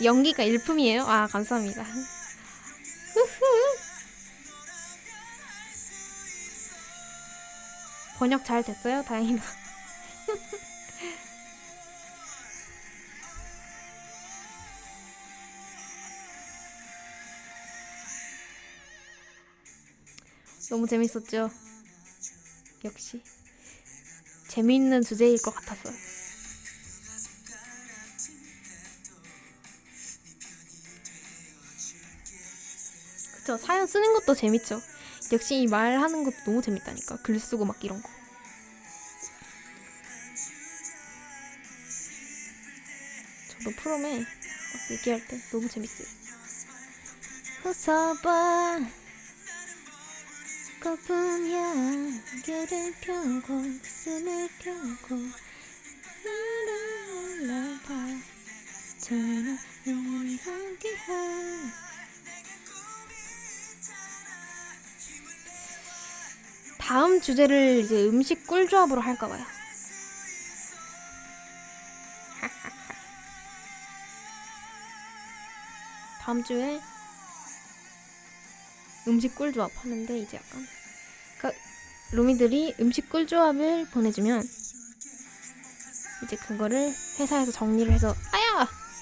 연기가 일품이에요? 감사합니다. 번역 잘 됐어요? 다행이다. 너무 재밌었죠? 역시 재미있는 주제일 것 같았어요. 그쵸? 사연 쓰는 것도 재밌죠? 역시 말하는 것도 너무 재밌다니까. 글 쓰고 막 이런 거. 저도 프롬에 막 얘기할 때 너무 재밌어요. 웃어봐 거품이야 개를 펴고 숨을 펴고 나를 봐 저는 눈을 함께해. 다음 주제를 이제 음식 꿀조합으로 할까봐요. 다음 주에 음식 꿀조합 하는데 이제 약간 루미들이 음식 꿀조합을 보내주면 이제 그거를 회사에서 정리를 해서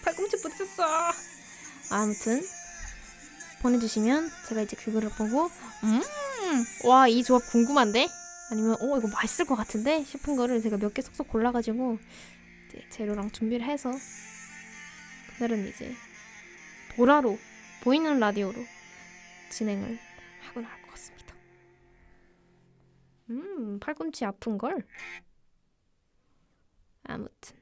팔꿈치 부딪혔어. 아무튼 보내주시면 제가 이제 그거를 보고 와, 이 조합 궁금한데? 아니면 이거 맛있을 것 같은데? 싶은 거를 제가 몇 개 쏙쏙 골라가지고 이제 재료랑 준비를 해서 그날은 이제 보라로 보이는 라디오로 진행을 하고 나올 것 같습니다. 팔꿈치 아픈걸? 아무튼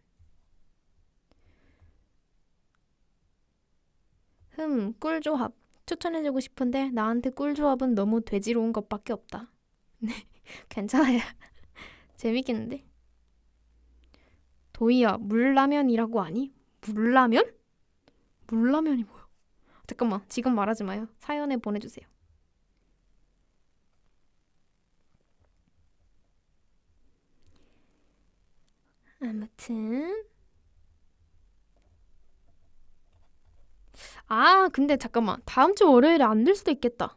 꿀조합 추천해주고 싶은데 나한테 꿀조합은 너무 돼지로운 것밖에 없다. 네, 괜찮아요. 재밌겠는데? 도희야, 물라면이라고 아니? 물라면? 물라면이 뭐야? 잠깐만, 지금 말하지 마요. 사연에 보내주세요. 아무튼 근데 잠깐만, 다음 주 월요일에 안 될 수도 있겠다.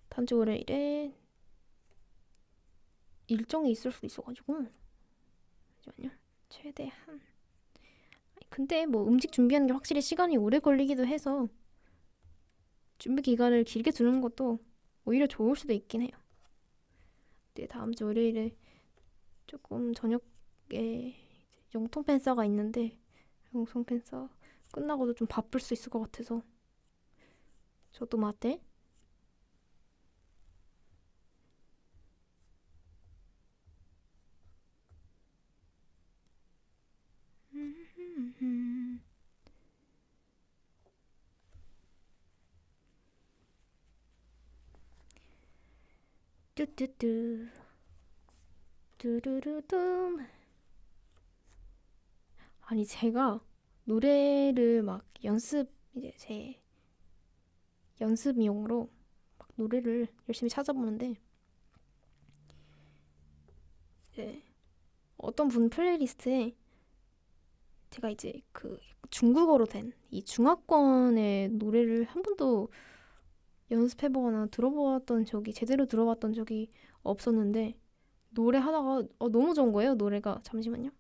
다음 주 월요일에 일정이 있을 수도 있어가지고 잠시만요. 최대한 근데 뭐 음식 준비하는 게 확실히 시간이 오래 걸리기도 해서 준비 기간을 길게 두는 것도 오히려 좋을 수도 있긴 해요. 네, 다음 주 월요일에 조금 저녁에 영통 팬싸가 있는데 영통 팬싸 끝나고도 좀 바쁠 수 있을 것 같아서 저도 맞대. 뚜뚜뚜 뚜루루둠. 아니 제가 노래를 막 이제 제 연습용으로 막 노래를 열심히 찾아보는데 이제 어떤 분 플레이리스트에 제가 이제 그 중국어로 된 이 중화권의 노래를 한 번도 연습해보거나 들어보았던 적이 제대로 들어봤던 적이 없었는데 노래 하다가 너무 좋은 거예요. 노래가. 잠시만요.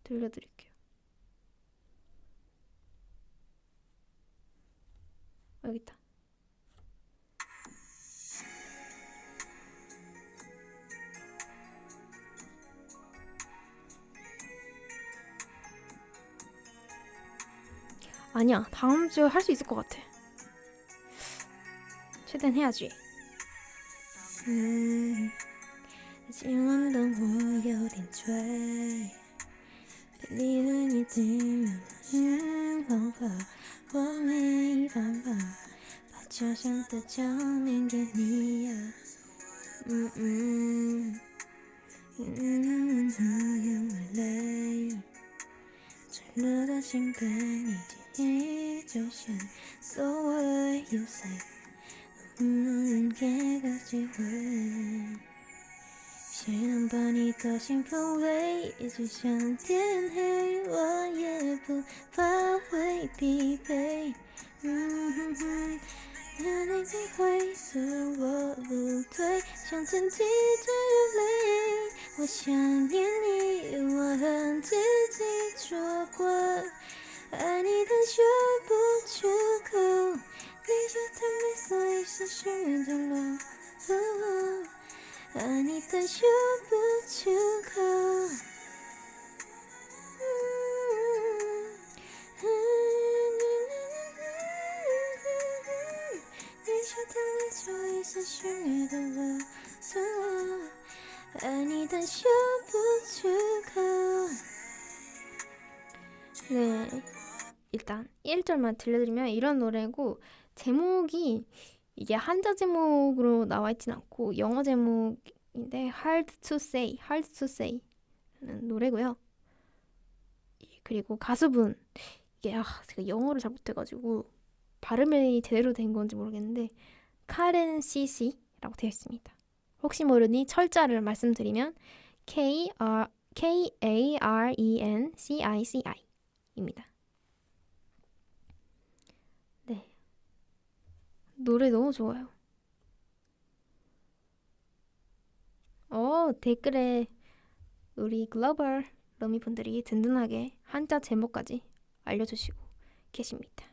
들려드릴게요. 여기 있다. 아니야. 다음 주에 할 수 있을 것 같아. 최대한 해야지. 지금 던 화요일인 죄 들리는 이 들려는方法我没办法把就想的证明给你呀泪坠落的心被你记忆就像 So what you say 给个机会谁能把你的心分为就像天黑我也不怕会疲惫那你体会是我不对想自己的泪我想念你我和自己说过爱你但说不出口你说太美所以是虚的了爱你但说不出口你说太美所以是虚的了爱你但说不出口네, 일단 1절만 들려드리면 이런 노래고 제목이 이게 한자 제목으로 나와 있진 않고 영어 제목인데 Hard to Say, Hard to Say 라는 노래고요. 그리고 가수분 이게 제가 영어를 잘 못해가지고 발음이 제대로 된 건지 모르겠는데 카렌 CC라고 되어 있습니다. 혹시 모르니 철자를 말씀드리면 KARENCICI 입니다. 네, 노래 너무 좋아요. 댓글에 우리 글로벌 러미 분들이 든든하게 한자 제목까지 알려주시고 계십니다.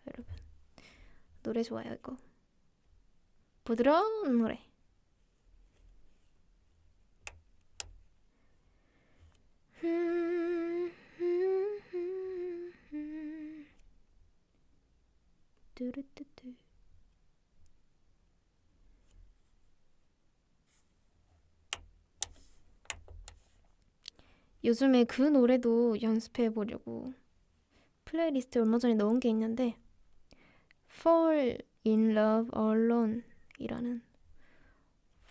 여러분 노래 좋아요 이거. 부드러운 노래. 뚜루뚜뚜. 요즘에 그 노래도 연습해 보려고 플레이리스트에 얼마 전에 넣은 게 있는데 Fall in Love Alone 이라는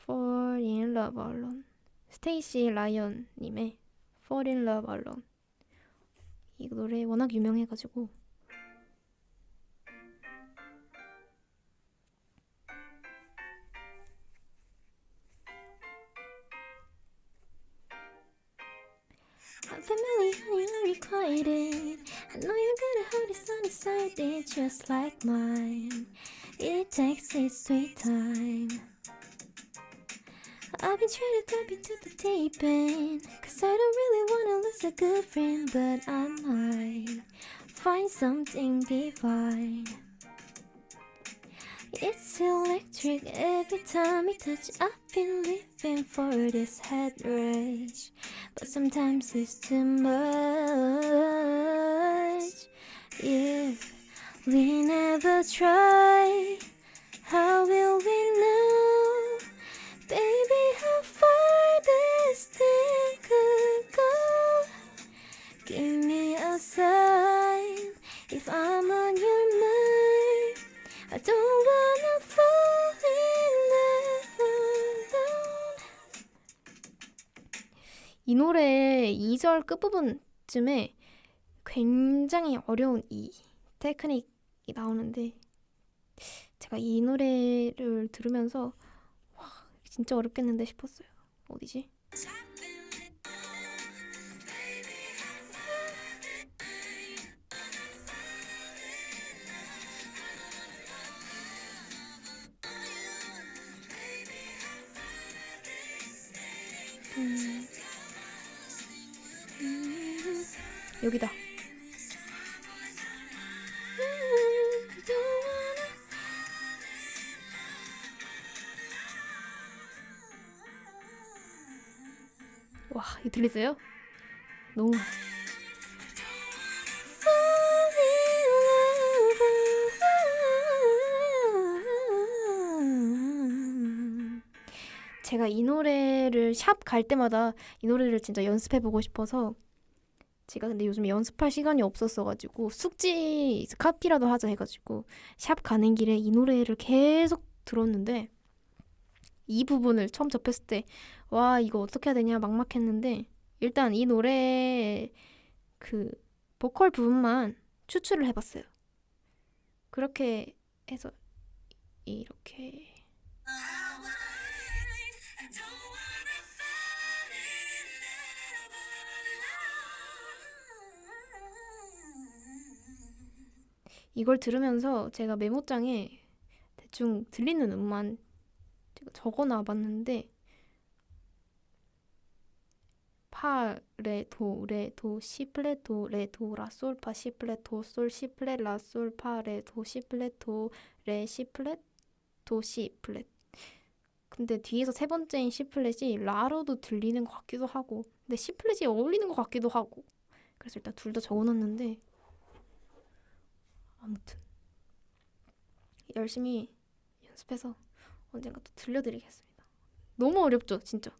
Fall in Love Alone 스테이시 라이언 님의 Fall in Love Alone 이 노래 워낙 유명해가지고 I'm familiar, you're requited. I know you're gonna hold it sunny side it just like mine. It takes its sweet time. I've been trying to tap into the deep end, 'cause I don't really wanna lose a good friend, but I might find something divine. It's electric every time we touch. I've been living for this head rush, but sometimes it's too much. If we never try, how will we know, baby, how far this thing could go? Give me a sign if I'm on your mind. I don't wanna fall in love alone. 이 노래의 2절 끝부분쯤에 굉장히 어려운 이 테크닉이 나오는데 제가 이 노래를 들으면서 와, 진짜 어렵겠는데 싶었어요. 어디지? 여기다. 와, 이거 들리세요? 너무 제가 이 노래를 샵 갈 때마다 이 노래를 진짜 연습해보고 싶어서 제가 근데 요즘 연습할 시간이 없었어가지고 숙지 카피라도 하자 해가지고 샵 가는 길에 이 노래를 계속 들었는데 이 부분을 처음 접했을 때 와 이거 어떻게 해야 되냐 막막했는데 일단 이 노래 그 보컬 부분만 추출을 해봤어요. 그렇게 해서 이렇게 이걸 들으면서 제가 메모장에 대충 들리는 음만 제가 적어놔 봤는데 파, 레, 도, 레, 도, 시 플랫, 도, 레, 도, 라, 솔, 파, 시 플랫, 도, 솔, 시 플랫, 라, 솔, 파, 레, 도, 시 플랫, 도, 레, 시 플랫, 도, 시 플랫. 근데 뒤에서 세 번째인 시 플랫이 라로도 들리는 것 같기도 하고 근데 시 플랫이 어울리는 것 같기도 하고 그래서 일단 둘 다 적어놨는데 아무튼 열심히 연습해서 언젠가 또 들려드리겠습니다. 너무 어렵죠, 진짜.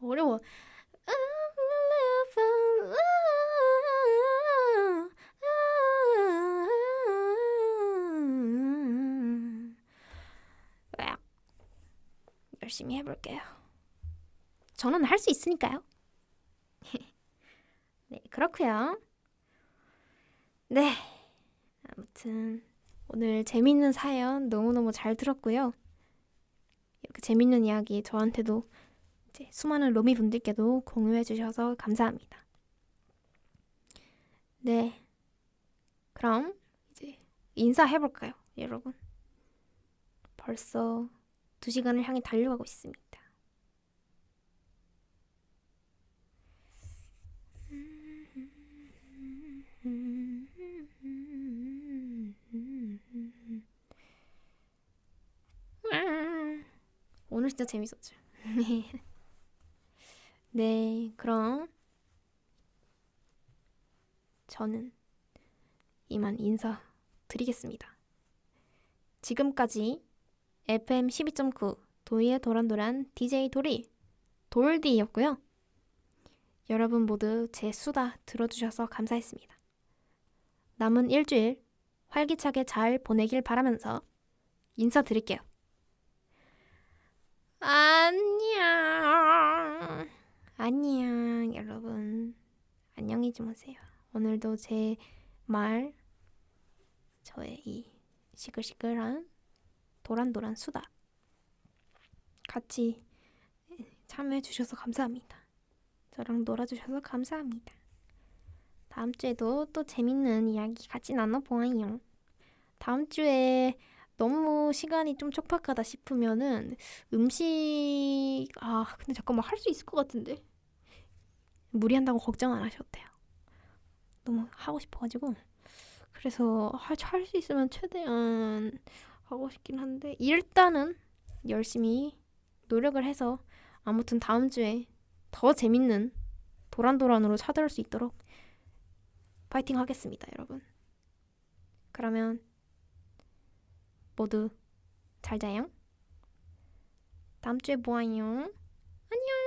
어려워. 열심히 해볼게요. 저는 할 수 있으니까요. 네, 그렇고요. 네, 아무튼 오늘 재밌는 사연 너무너무 잘 들었고요. 이렇게 재밌는 이야기 저한테도 이제 수많은 로미 분들께도 공유해 주셔서 감사합니다. 네, 그럼 이제 인사해볼까요, 여러분? 벌써 2시간을 향해 달려가고 있습니다. 오늘 진짜 재밌었죠. 네, 그럼 저는 이만 인사드리겠습니다. 지금까지 FM 12.9 도희의 도란도란 DJ 도리 돌디였고요. 여러분 모두 제 수다 들어주셔서 감사했습니다. 남은 일주일 활기차게 잘 보내길 바라면서 인사드릴게요. 안녕. 안녕 여러분. 안녕히 주무세요. 오늘도 제 말, 저의 이 시끌시끌한 도란도란 수다 같이 참여해 주셔서 감사합니다. 저랑 놀아주셔서 감사합니다. 다음 주에도 또 재밌는 이야기 같이 나눠보아요. 다음 주에 너무 시간이 좀 촉박하다 싶으면은 근데 잠깐만 할 수 있을 것 같은데 무리한다고 걱정 안 하셔도 돼요. 너무 하고 싶어가지고 그래서 할 수 있으면 최대한 하고 싶긴 한데 일단은 열심히 노력을 해서 아무튼 다음 주에 더 재밌는 도란도란으로 찾아올 수 있도록 파이팅 하겠습니다, 여러분. 그러면 모두 잘 자요. 다음 주에 보아요. 안녕.